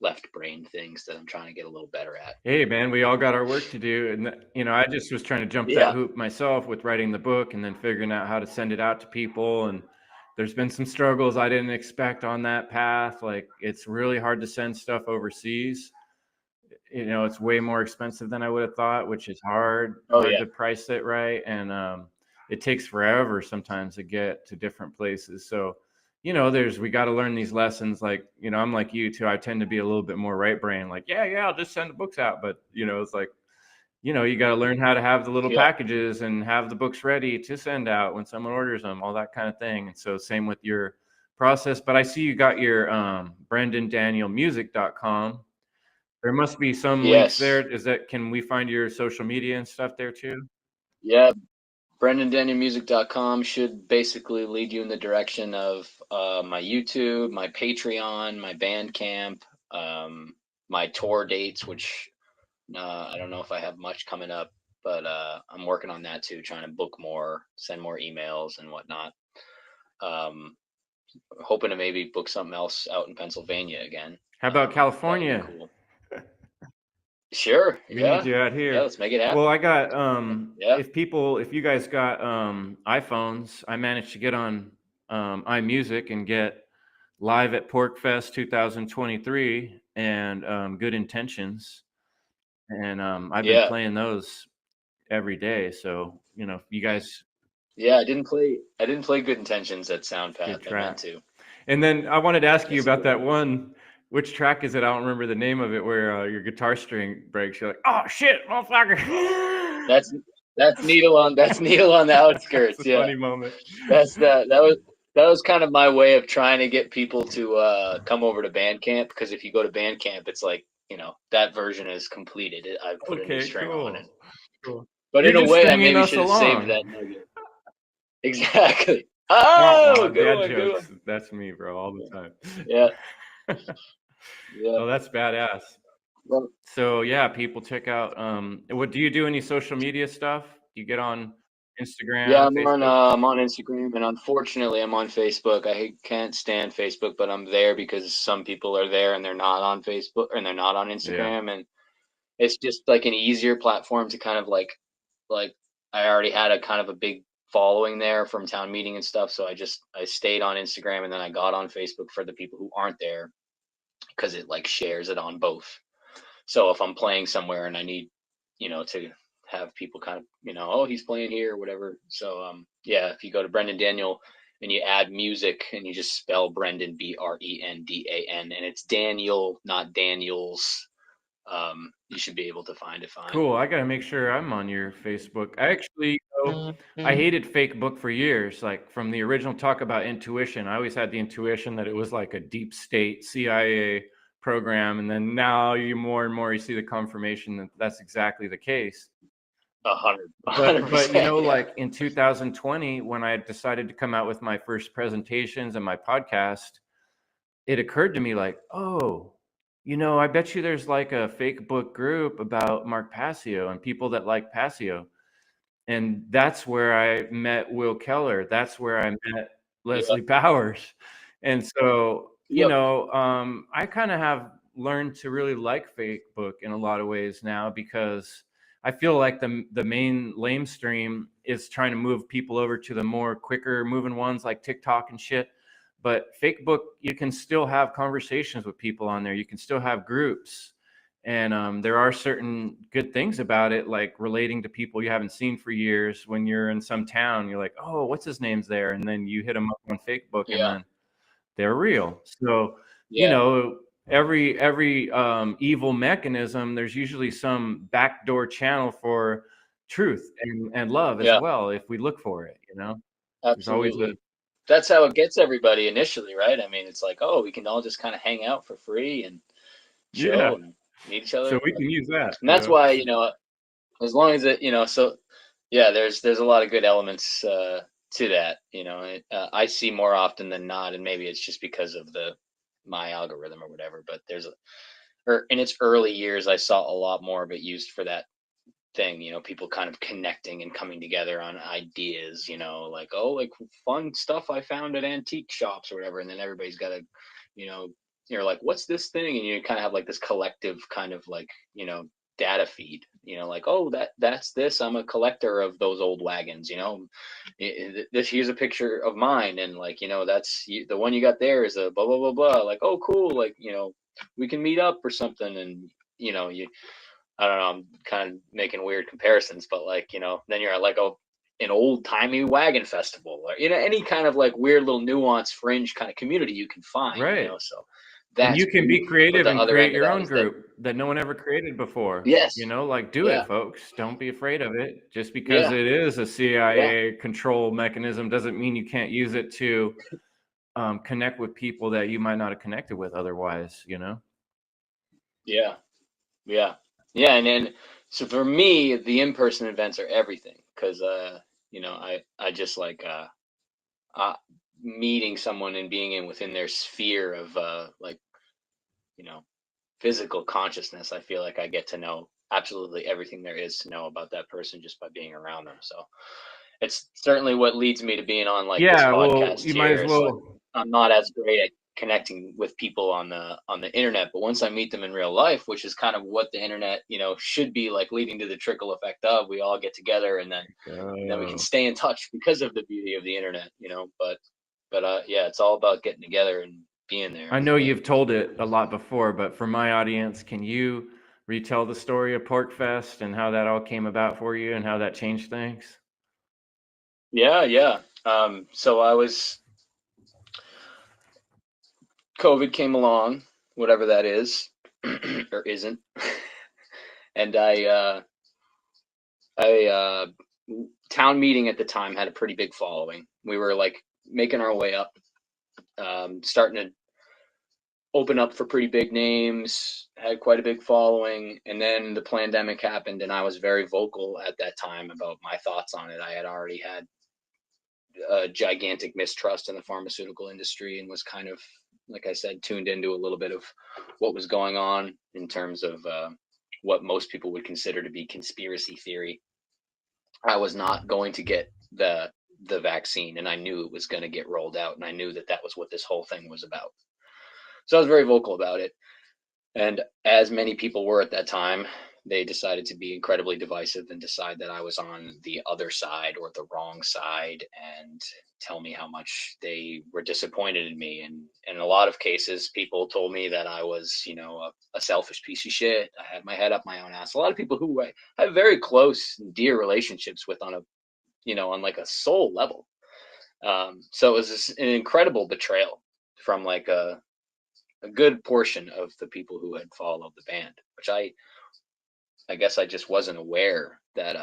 left brain things that I'm trying to get a little better at. Hey man, we all got our work to do. And I just was trying to jump that hoop myself with writing the book and then figuring out how to send it out to people. And there's been some struggles I didn't expect on that path. Like, it's really hard to send stuff overseas. It's way more expensive than I would have thought, which is hard to price it right. And it takes forever sometimes to get to different places. So we got to learn these lessons. Like, I'm like you too. I tend to be a little bit more right brain. Like, I'll just send the books out. But, it's like, you got to learn how to have the little packages and have the books ready to send out when someone orders them, all that kind of thing. And so same with your process. But I see you got your BrendanDanielMusic.com. There must be some links there. Can we find your social media and stuff there too? Yeah. BrendanDanielMusic.com should basically lead you in the direction of my YouTube, my Patreon, my Bandcamp, my tour dates, which I don't know if I have much coming up, but I'm working on that too, trying to book more, send more emails and whatnot. Hoping to maybe book something else out in Pennsylvania again. How about California? Cool. Sure. We need you out here. Yeah, let's make it happen. Well, I got if you guys got iPhones, I managed to get on iMusic and get Live at PorkFest 2023 and Good Intentions. And I've been playing those every day. So, you guys. Yeah, I didn't play Good Intentions at SoundPath. I meant to. And then I wanted to ask you about that one. Which track is it? I don't remember the name of it, where your guitar string breaks. You're like, oh shit, motherfucker. That's Needle on the Outskirts. That's a funny moment. That was kind of my way of trying to get people to come over to Bandcamp, because if you go to Bandcamp, it's like, that version is completed. I put a new string on it. Cool. But You're in a way, I maybe should have saved that nugget. Exactly. Oh, good one. That's me, bro, all the time. Yeah. Oh, that's badass. Well, so people check out. What do you do? Any social media stuff? Do you get on Instagram? Yeah, I'm on Instagram, and unfortunately, I'm on Facebook. I can't stand Facebook, but I'm there because some people are there and they're not on Facebook, and they're not on Instagram, and it's just like an easier platform to kind of like I already had a kind of a big following there from town meeting and stuff, so I stayed on Instagram, and then I got on Facebook for the people who aren't there, because it like shares it on both. So if I'm playing somewhere and I need to have people kind of oh, he's playing here or whatever, so if you go to Brendan Daniel and you add music and you just spell Brendan, Brendan, and it's Daniel, not Daniels. You should be able to find it fine. Cool. I got to make sure I'm on your Facebook. I actually, I hated fake book for years. Like from the original talk about intuition, I always had the intuition that it was like a deep state CIA program. And then now you more and more, you see the confirmation that that's exactly the case. 100%. But you know, like in 2020, when I decided to come out with my first presentations and my podcast, it occurred to me like, oh, you know, I bet you there's like a fake book group about Mark Passio and people that like Passio. And that's where I met Will Keller. That's where I met Leslie Bowers. And so, you know, I kind of have learned to really like fake book in a lot of ways now, because I feel like the main lamestream is trying to move people over to the more quicker moving ones like TikTok and shit. But fake book, you can still have conversations with people on there. You can still have groups. And there are certain good things about it, like relating to people you haven't seen for years. When you're in some town, you're like, oh, what's his name's there? And then you hit them up on fake book and then they're real. So, you know, every evil mechanism, there's usually some backdoor channel for truth and love as well, if we look for it, you know. Absolutely. There's always that's how it gets everybody initially, right? I mean, it's like, oh, we can all just kind of hang out for free and chill and meet each other. So we can use that. And that's why, you know, as long as it, you know, so yeah, there's a lot of good elements to that, you know. I see more often than not, and maybe it's just because of my algorithm or whatever, but in its early years, I saw a lot more of it used for that thing, you know, people kind of connecting and coming together on ideas, you know, like, oh, like fun stuff I found at antique shops or whatever. And then everybody's got you know, you're like, what's this thing? And you kind of have like this collective kind of like, you know, data feed, you know, like, oh, that's this. I'm a collector of those old wagons, you know. Here's a picture of mine, and like, you know, that's the one you got there is a blah blah blah blah. Like, oh, cool, like, you know, we can meet up or something, and you know, I don't know, I'm kind of making weird comparisons, but like, you know, then you're at like an old timey wagon festival, or you know, any kind of like weird little nuance fringe kind of community you can find, right? You know, so that's you can be creative and create your own group that no one ever created before. Yes, you know, like do it, folks. Don't be afraid of it. Just because it is a CIA control mechanism doesn't mean you can't use it to connect with people that you might not have connected with otherwise. You know. Yeah, and then so for me, the in-person events are everything, because you know, I just like meeting someone and being within their sphere of like, you know, physical consciousness. I feel like I get to know absolutely everything there is to know about that person just by being around them. So it's certainly what leads me to being on like this podcast. Well, you might as well. Like, I'm not as great at connecting with people on the internet, but once I meet them in real life, which is kind of what the internet, you know, should be like, leading to the trickle effect of, we all get together and then we can stay in touch because of the beauty of the internet, you know. But yeah, it's all about getting together and being there. I know you've told it a lot before, but for my audience, can you retell the story of PorcFest and how that all came about for you and how that changed things? Yeah. So COVID came along, whatever that is, or isn't. And I town meeting at the time had a pretty big following. We were like making our way up, starting to open up for pretty big names, had quite a big following. And then the pandemic happened, and I was very vocal at that time about my thoughts on it. I had already had a gigantic mistrust in the pharmaceutical industry and was kind of, like I said, tuned into a little bit of what was going on in terms of what most people would consider to be conspiracy theory. I was not going to get the vaccine, and I knew it was going to get rolled out, and I knew that was what this whole thing was about. So I was very vocal about it. And as many people were at that time, they decided to be incredibly divisive and decide that I was on the other side or the wrong side, and tell me how much they were disappointed in me. And in a lot of cases, people told me that I was, you know, a selfish piece of shit. I had my head up my own ass. A lot of people who I have very close and dear relationships with on a, you know, on like a soul level. So it was an incredible betrayal from like a good portion of the people who had followed the band, which I guess I just wasn't aware that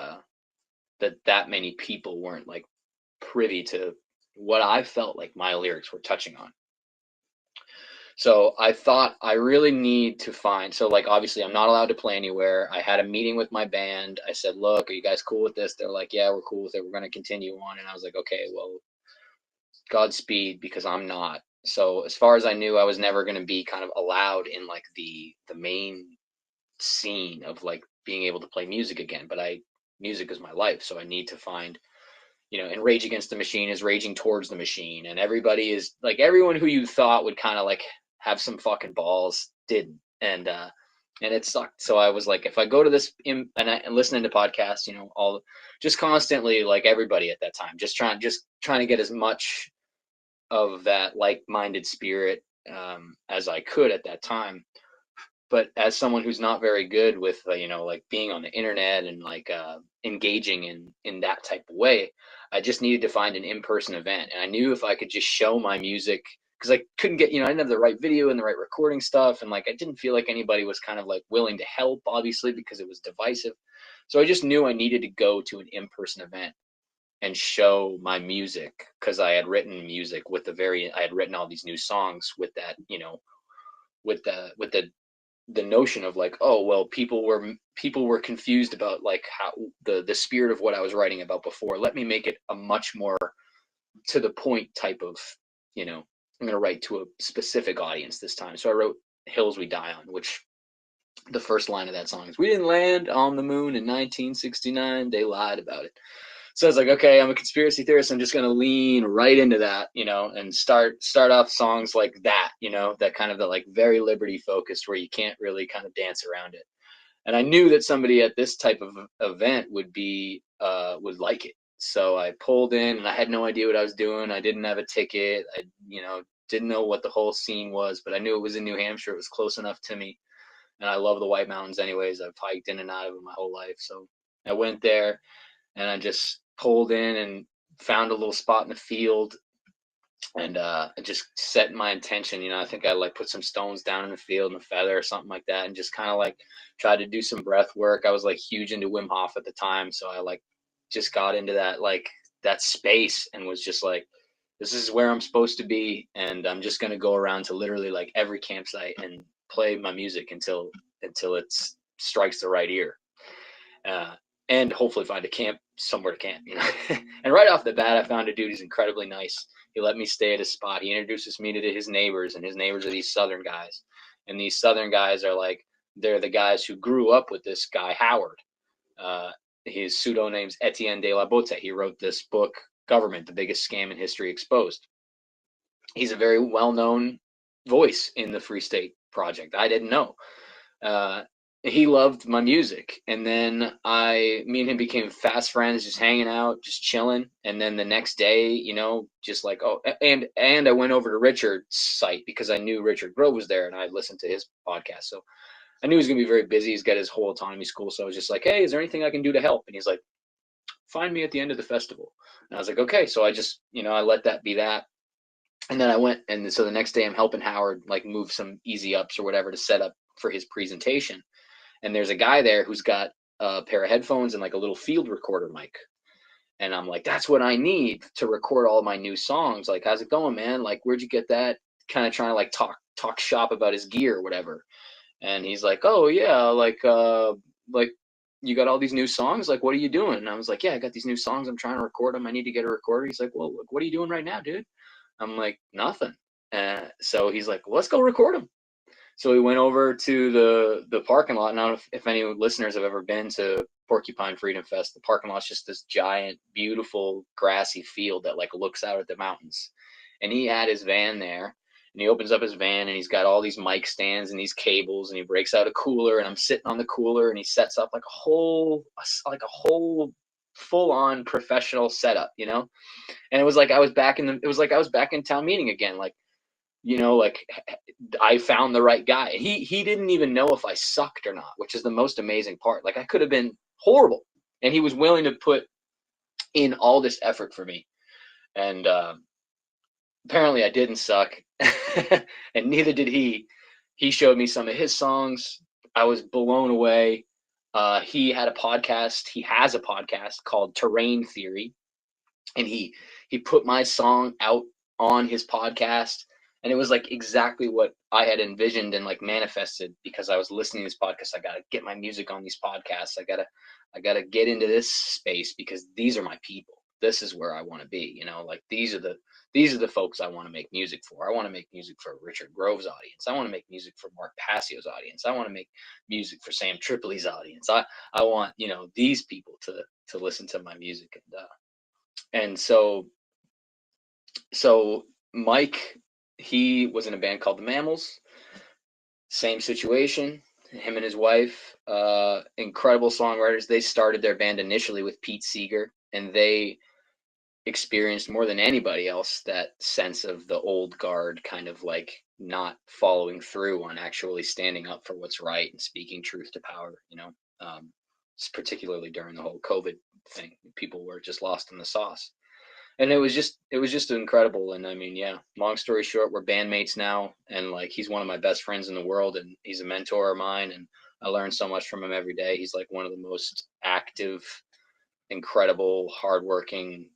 that many people weren't like privy to what I felt like my lyrics were touching on. So I thought I really need to find, so like obviously I'm not allowed to play anywhere. I had a meeting with my band. I said, look, are you guys cool with this? They're like, yeah, we're cool with it. We're going to continue on. And I was like, okay, well, Godspeed, because I'm not. So as far as I knew, I was never going to be kind of allowed in like the main scene of like being able to play music again. But music is my life. So I need to find, and Rage Against the Machine is raging towards the machine. And everybody is like, everyone who you thought would kind of like have some fucking balls didn't. And it sucked. So I was like, if I go to this and listening to podcasts, just constantly, like everybody at that time, just trying to get as much of that like-minded spirit as I could at that time. But as someone who's not very good with, like being on the internet and like engaging in that type of way, I just needed to find an in-person event. And I knew if I could just show my music, because I couldn't get, I didn't have the right video and the right recording stuff. And like, I didn't feel like anybody was kind of like willing to help, obviously, because it was divisive. So I just knew I needed to go to an in-person event and show my music, because I had written music I had written all these new songs with that, with the notion of like, oh, well, people were confused about like how the spirit of what I was writing about before. Let me make it a much more to the point type of, I'm going to write to a specific audience this time. So I wrote Hills We Die On, which the first line of that song is, we didn't land on the moon in 1969. They lied about it. So I was like, okay, I'm a conspiracy theorist. I'm just going to lean right into that, and start off songs like that, that kind of the like very liberty focused, where you can't really kind of dance around it. And I knew that somebody at this type of event would like it. So I pulled in, and I had no idea what I was doing. I didn't have a ticket. I, didn't know what the whole scene was, but I knew it was in New Hampshire. It was close enough to me. And I love the White Mountains anyways. I've hiked in and out of it my whole life. So I went there, and I just pulled in and found a little spot in the field, and I just set my intention. I think I like put some stones down in the field and a feather or something like that, and just kind of like tried to do some breath work. I was like huge into Wim Hof at the time, so I like just got into that space and was just like, this is where I'm supposed to be, and I'm just gonna go around to literally like every campsite and play my music until it strikes the right ear. And hopefully find a camp somewhere to camp, And right off the bat, I found a dude who's incredibly nice. He let me stay at his spot. He introduces me to his neighbors, and his neighbors are these Southern guys. And these Southern guys are like, they're the guys who grew up with this guy, Howard. His pseudoname's Etienne de la Botte. He wrote this book, Government, the Biggest Scam in History Exposed. He's a very well-known voice in the Free State Project. I didn't know. He loved my music, and then me and him became fast friends, just hanging out, just chilling. And then the next day, just like, oh, and I went over to Richard's site because I knew Richard Grove was there, and I listened to his podcast. So I knew he was going to be very busy. He's got his whole autonomy school. So I was just like, hey, is there anything I can do to help? And he's like, find me at the end of the festival. And I was like, okay. So I just, I let that be that. And then I went, and so the next day I'm helping Howard like move some easy ups or whatever to set up for his presentation. And there's a guy there who's got a pair of headphones and like a little field recorder mic. And I'm like, that's what I need to record all my new songs. Like, how's it going, man? Like, where'd you get that? Kind of trying to like talk shop about his gear or whatever. And he's like, oh yeah, like you got all these new songs? Like, what are you doing? And I was like, yeah, I got these new songs. I'm trying to record them. I need to get a recorder. He's like, well, look, what are you doing right now, dude? I'm like, nothing. So he's like, well, let's go record them. So we went over to the parking lot. Now, if any listeners have ever been to Porcupine Freedom Fest, the parking lot's just this giant, beautiful, grassy field that like looks out at the mountains. And he had his van there, and he opens up his van, and he's got all these mic stands and these cables, and he breaks out a cooler, and I'm sitting on the cooler, and he sets up like a whole full-on professional setup, And it was like I was back in town meeting again, like. Like I found the right guy. He didn't even know if I sucked or not, which is the most amazing part. Like I could have been horrible, and he was willing to put in all this effort for me. And apparently I didn't suck, and neither did he. He showed me some of his songs. I was blown away. He had a podcast. He has a podcast called Terrain Theory, and he put my song out on his podcast, and it was like exactly what I had envisioned and like manifested, because I was listening to this podcast. I got to get my music on these podcasts. I got to get into this space, because these are my people. This is where I want to be, you know, like these are the folks I want to make music for. I want to make music for Richard Grove's audience. I want to make music for Mark Passio's audience. I want to make music for Sam Tripoli's audience. I want, you know, these people to listen to my music. And so Mike, he was in a band called the Mammals. Same situation. Him and his wife, incredible songwriters. They started their band initially with Pete Seeger, and they experienced more than anybody else that sense of the old guard kind of like not following through on actually standing up for what's right and speaking truth to power, you know. Particularly during the whole COVID thing, people were just lost in the sauce, and it was just incredible. And I mean, yeah, long story short, we're bandmates now, and like he's one of my best friends in the world, and he's a mentor of mine, and I learn so much from him every day. He's like one of the most active, incredible, hardworking,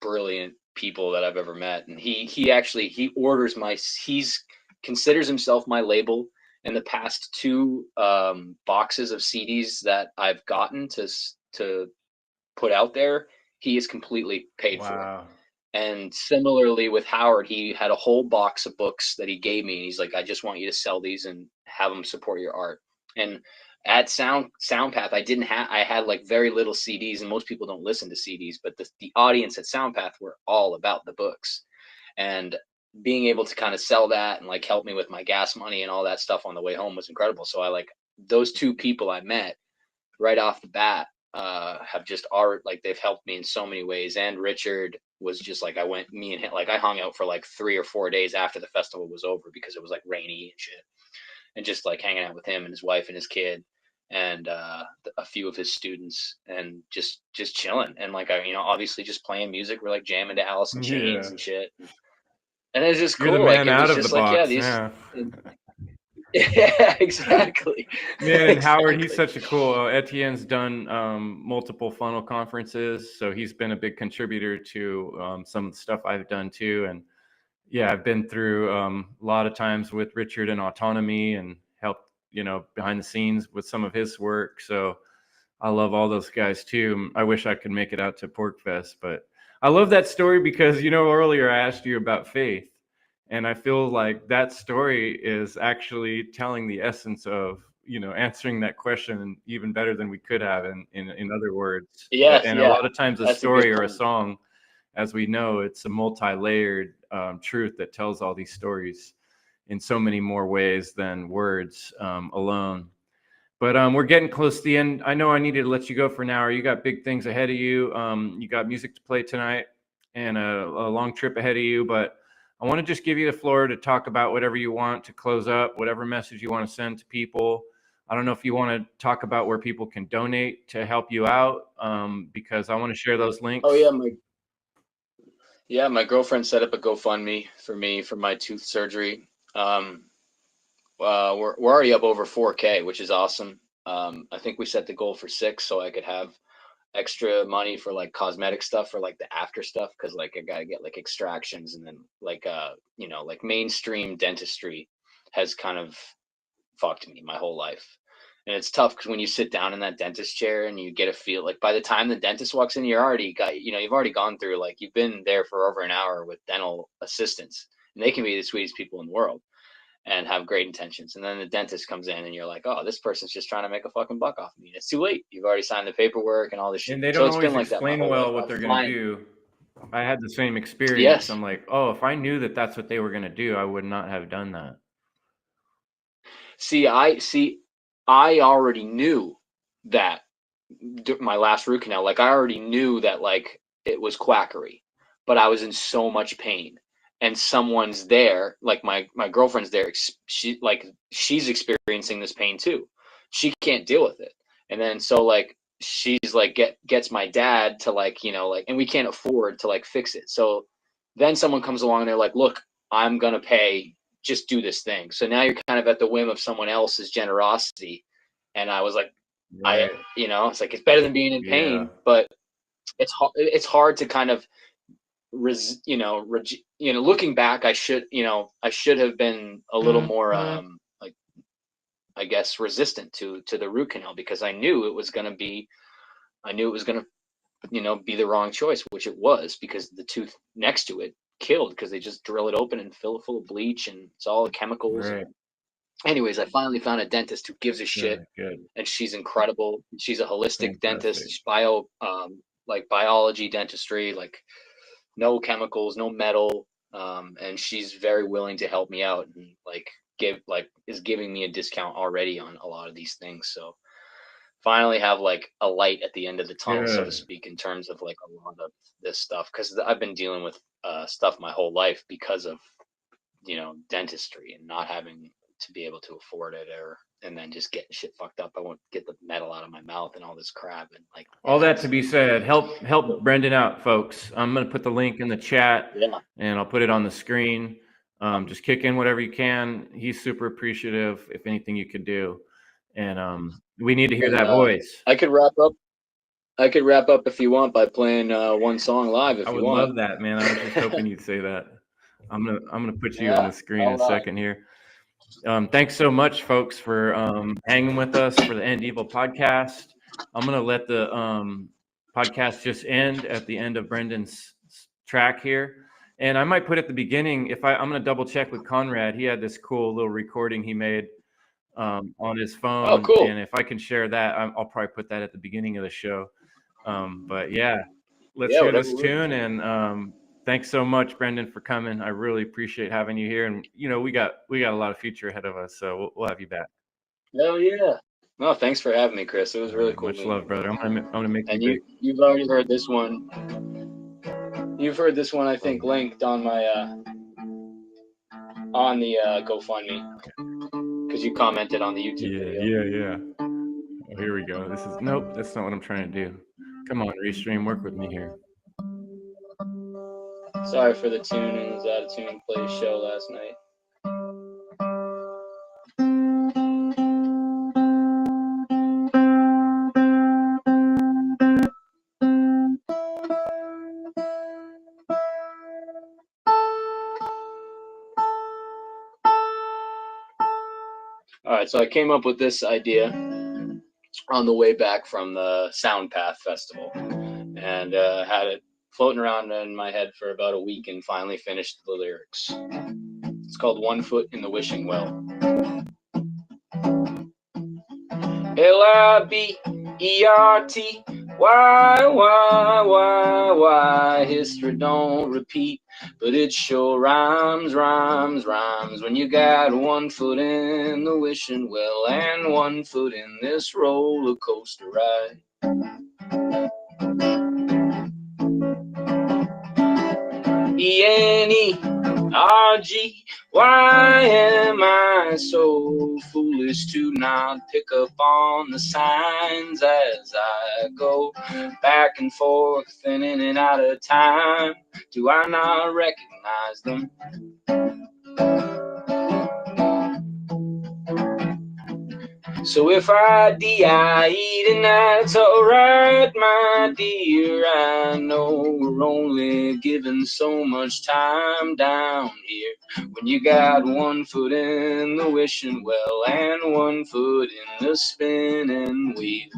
brilliant people that I've ever met. And he orders he's considers himself my label. In the past 2 boxes of CDs that I've gotten to put out there, he is completely paid for. And similarly with Howard, he had a whole box of books that he gave me. He's like, I just want you to sell these and have them support your art. And at SoundPath, I had like very little CDs, and most people don't listen to CDs, but the audience at SoundPath were all about the books. And being able to kind of sell that and like help me with my gas money and all that stuff on the way home was incredible. So I like those 2 people I met right off the bat have just they've helped me in so many ways. And Richard was just like, me and him, like I hung out for like 3 or 4 days after the festival was over, because it was like rainy and shit, and just like hanging out with him and his wife and his kid and a few of his students, and just chilling. And like you know, obviously just playing music. We're like jamming to Alice in Chains and shit. And it's just cool. You're the man like, out of the box. Yeah, exactly. Man, and Howard, he's such a cool. Etienne's done multiple funnel conferences, so he's been a big contributor to some of the stuff I've done too. And yeah, I've been through a lot of times with Richard and Autonomy, and helped, you know, behind the scenes with some of his work. So I love all those guys too. I wish I could make it out to PorcFest, but I love that story because, you know, earlier I asked you about faith, and I feel like that story is actually telling the essence of, you know, answering that question even better than we could have in other words. Yes, and yeah. A lot of times a story or a song, as we know, it's a multi-layered truth that tells all these stories in so many more ways than words alone. But we're getting close to the end. I know I needed to let you go for an hour. You got big things ahead of you. You got music to play tonight and a long trip ahead of you. But I want to just give you the floor to talk about whatever you want to close up, whatever message you want to send to people. I don't know if you want to talk about where people can donate to help you out, because I want to share those links. Oh, yeah. My girlfriend set up a GoFundMe for me for my tooth surgery. We're already up over 4K, which is awesome. I think we set the goal for 6 so I could have extra money for like cosmetic stuff, for like the after stuff, because like I gotta get like extractions, and then like you know, like mainstream dentistry has kind of fucked me my whole life. And it's tough because when you sit down in that dentist chair and you get a feel like by the time the dentist walks in, you've already gone through, like, you've been there for over an hour with dental assistants, and they can be the sweetest people in the world and have great intentions. And then the dentist comes in and you're like, oh, this person's just trying to make a fucking buck off me. It's too late. You've already signed the paperwork and all this shit. And they don't always explain well what they're going to do. I had the same experience. Yes. I'm like, oh, if I knew that that's what they were going to do, I would not have done that. I already knew that my last root canal, like I already knew that like it was quackery, but I was in so much pain. And someone's there, like my girlfriend's there. She's experiencing this pain too. She can't deal with it. And then so like she's like gets my dad to like, you know, like, and we can't afford to like fix it. So then someone comes along and they're like, look, I'm going to pay, just do this thing. So now you're kind of at the whim of someone else's generosity. And I was like, Right. it's like, it's better than being in pain, but it's hard to kind of, looking back, I should have been a little more, like, I guess, resistant to the root canal, because I knew it was going to be the wrong choice, which it was, because the tooth next to it killed, because they just drill it open and fill it full of bleach, and it's all chemicals. Right. Anyways, I finally found a dentist who gives a shit, and she's incredible. She's a holistic dentist, biology dentistry, like no chemicals, no metal, and she's very willing to help me out, and is giving me a discount already on a lot of these things. So finally have like a light at the end of the tunnel, so to speak, in terms of like a lot of this stuff, because I've been dealing with stuff my whole life because of dentistry and not having to be able to afford it, and then just getting shit fucked up. I won't get the metal out of my mouth and all this crap, and like all that to be said, help Brendan out, folks. I'm gonna put the link in the chat, and I'll put it on the screen. Just kick in whatever you can. He's super appreciative. If anything you could do, and we need to hear that voice. I could wrap up if you want by playing one song live. If I would you want. love that, man. I was just hoping you'd say that. I'm gonna put you on the screen in a second here. Thanks so much, folks, for hanging with us for the End Evil podcast. I'm gonna let the podcast just end at the end of Brendan's track here, and I might put at the beginning. I'm gonna double check with Conrad. He had this cool little recording he made on his phone. Oh, cool. And if I can share that, I'll probably put that at the beginning of the show. But yeah, let's hear this tune. And thanks so much, Brendan, for coming. I really appreciate having you here. And we got a lot of future ahead of us, so we'll have you back. Hell yeah! No, thanks for having me, Chris. It was really cool. Much love, brother. I'm gonna make and you. You've already heard this one. You've heard this one, I think, linked on my on the GoFundMe, because you commented on the YouTube video. Yeah. Oh, here we go. Nope, that's not what I'm trying to do. Come on, Restream, work with me here. Sorry for the tune. It was out of tune play show last night. All right, so I came up with this idea on the way back from the Soundpath Festival, and had it floating around in my head for about a week, and finally finished the lyrics. It's called One Foot in the Wishing Well. L-I-B-E-R-T, why, history don't repeat, but it sure rhymes, when you got 1 foot in the wishing well and 1 foot in this roller coaster ride. E-N-E-R-G, why am I so foolish to not pick up on the signs as I go back and forth and in and out of time? Do I not recognize them? So if I D-I-E tonight, it's alright, my dear. I know we're only given so much time down here when you got 1 foot in the wishing well and 1 foot in the spinning wheel.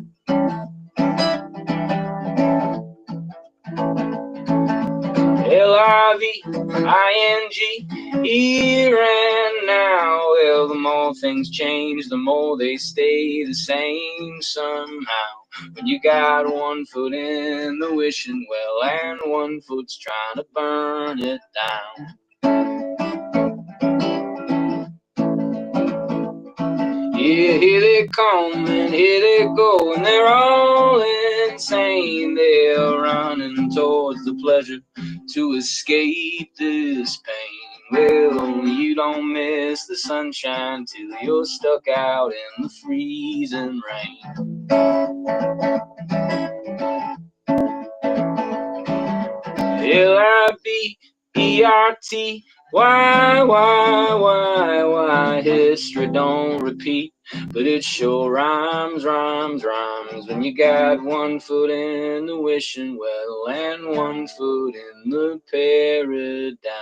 L-I-V-I-N-G, here and now. Well, the more things change, the more they stay the same somehow. When you got 1 foot in the wishing well and 1 foot's trying to burn it down. Yeah, here they come and here they go, and they're all insane. They're running towards the pleasure to escape this pain. Well, you don't miss the sunshine till you're stuck out in the freezing rain. ERT. Why history don't repeat, but it sure rhymes when you got one foot in the wishing well and one foot in the paradigm.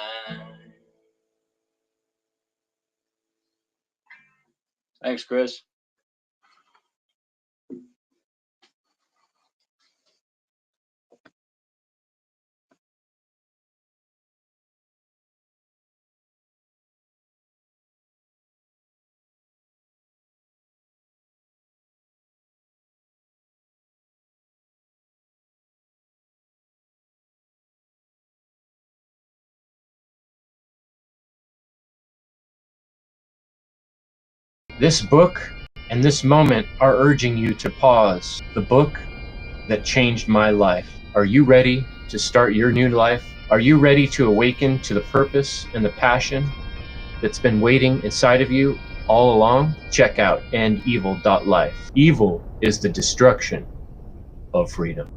Thanks, Chris. This book and this moment are urging you to pause. The book that changed my life. Are you ready to start your new life? Are you ready to awaken to the purpose and the passion that's been waiting inside of you all along? Check out endevil.life. Evil is the destruction of freedom.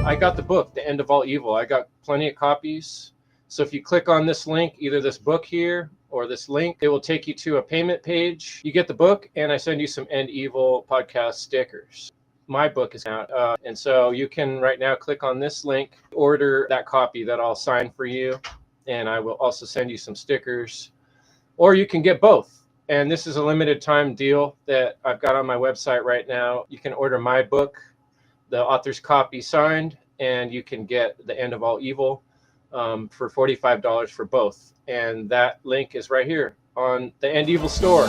I got the book, The End of All Evil. I got plenty of copies. So if you click on this link, either this book here or this link, it will take you to a payment page. You get the book, and I send you some End Evil podcast stickers. My book is out, and so you can right now click on this link, order that copy that I'll sign for you, and I will also send you some stickers. Or you can get both. And this is a limited time deal that I've got on my website right now. You can order my book, the author's copy signed, and you can get The End of All Evil for $45 for both. And that link is right here on the End Evil store.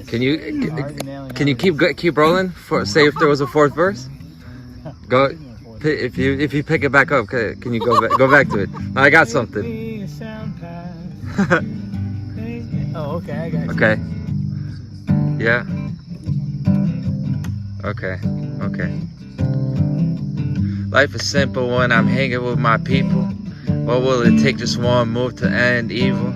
Can you keep rolling for say if there was a fourth verse? Go if you pick it back up. Can you go back to it? I got something. Oh, okay, I got you. Okay. Yeah. Okay. Life is simple when I'm hanging with my people. What will it take, just one move to end evil?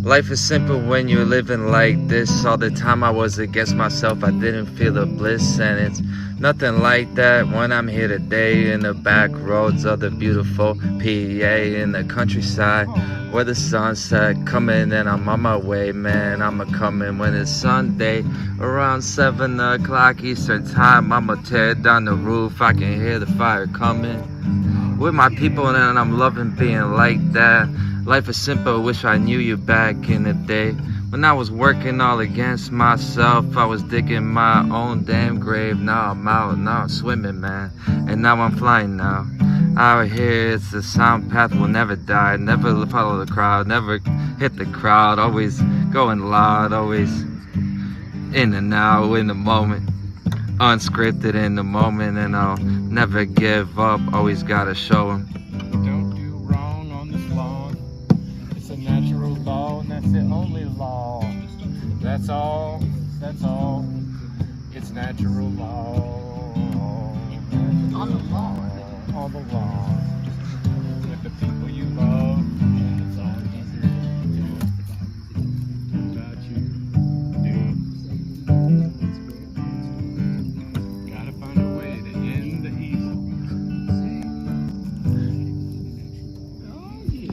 Life is simple when you're living like this. All the time I was against myself, I didn't feel the bliss. And it's nothing like that when I'm here today in the back roads of the beautiful PA in the countryside, where the sunset coming and I'm on my way, man. I'ma coming when it's Sunday around 7 o'clock Eastern time. I'ma tear down the roof, I can hear the fire coming with my people, and I'm loving being like that. Life is simple, wish I knew you back in the day. When I was working all against myself, I was digging my own damn grave. Now I'm out, now I'm swimming, man. And now I'm flying now. Out here, it's the sound path will never die. Never follow the crowd, never hit the crowd. Always going loud, always in and out in the moment. Unscripted in the moment, and I'll never give up. Always gotta show 'em. Natural law, and that's the only law. That's all, it's natural law. On the law. On the law. With the people you love, and it's all easy to do. Without you, gotta find a way to end the evil. Oh yeah.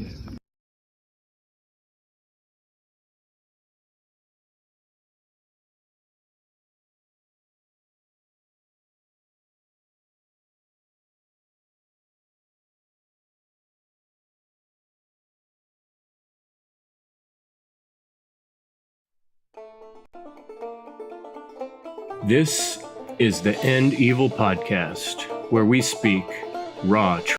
This is the End Evil Podcast, where we speak raw truth.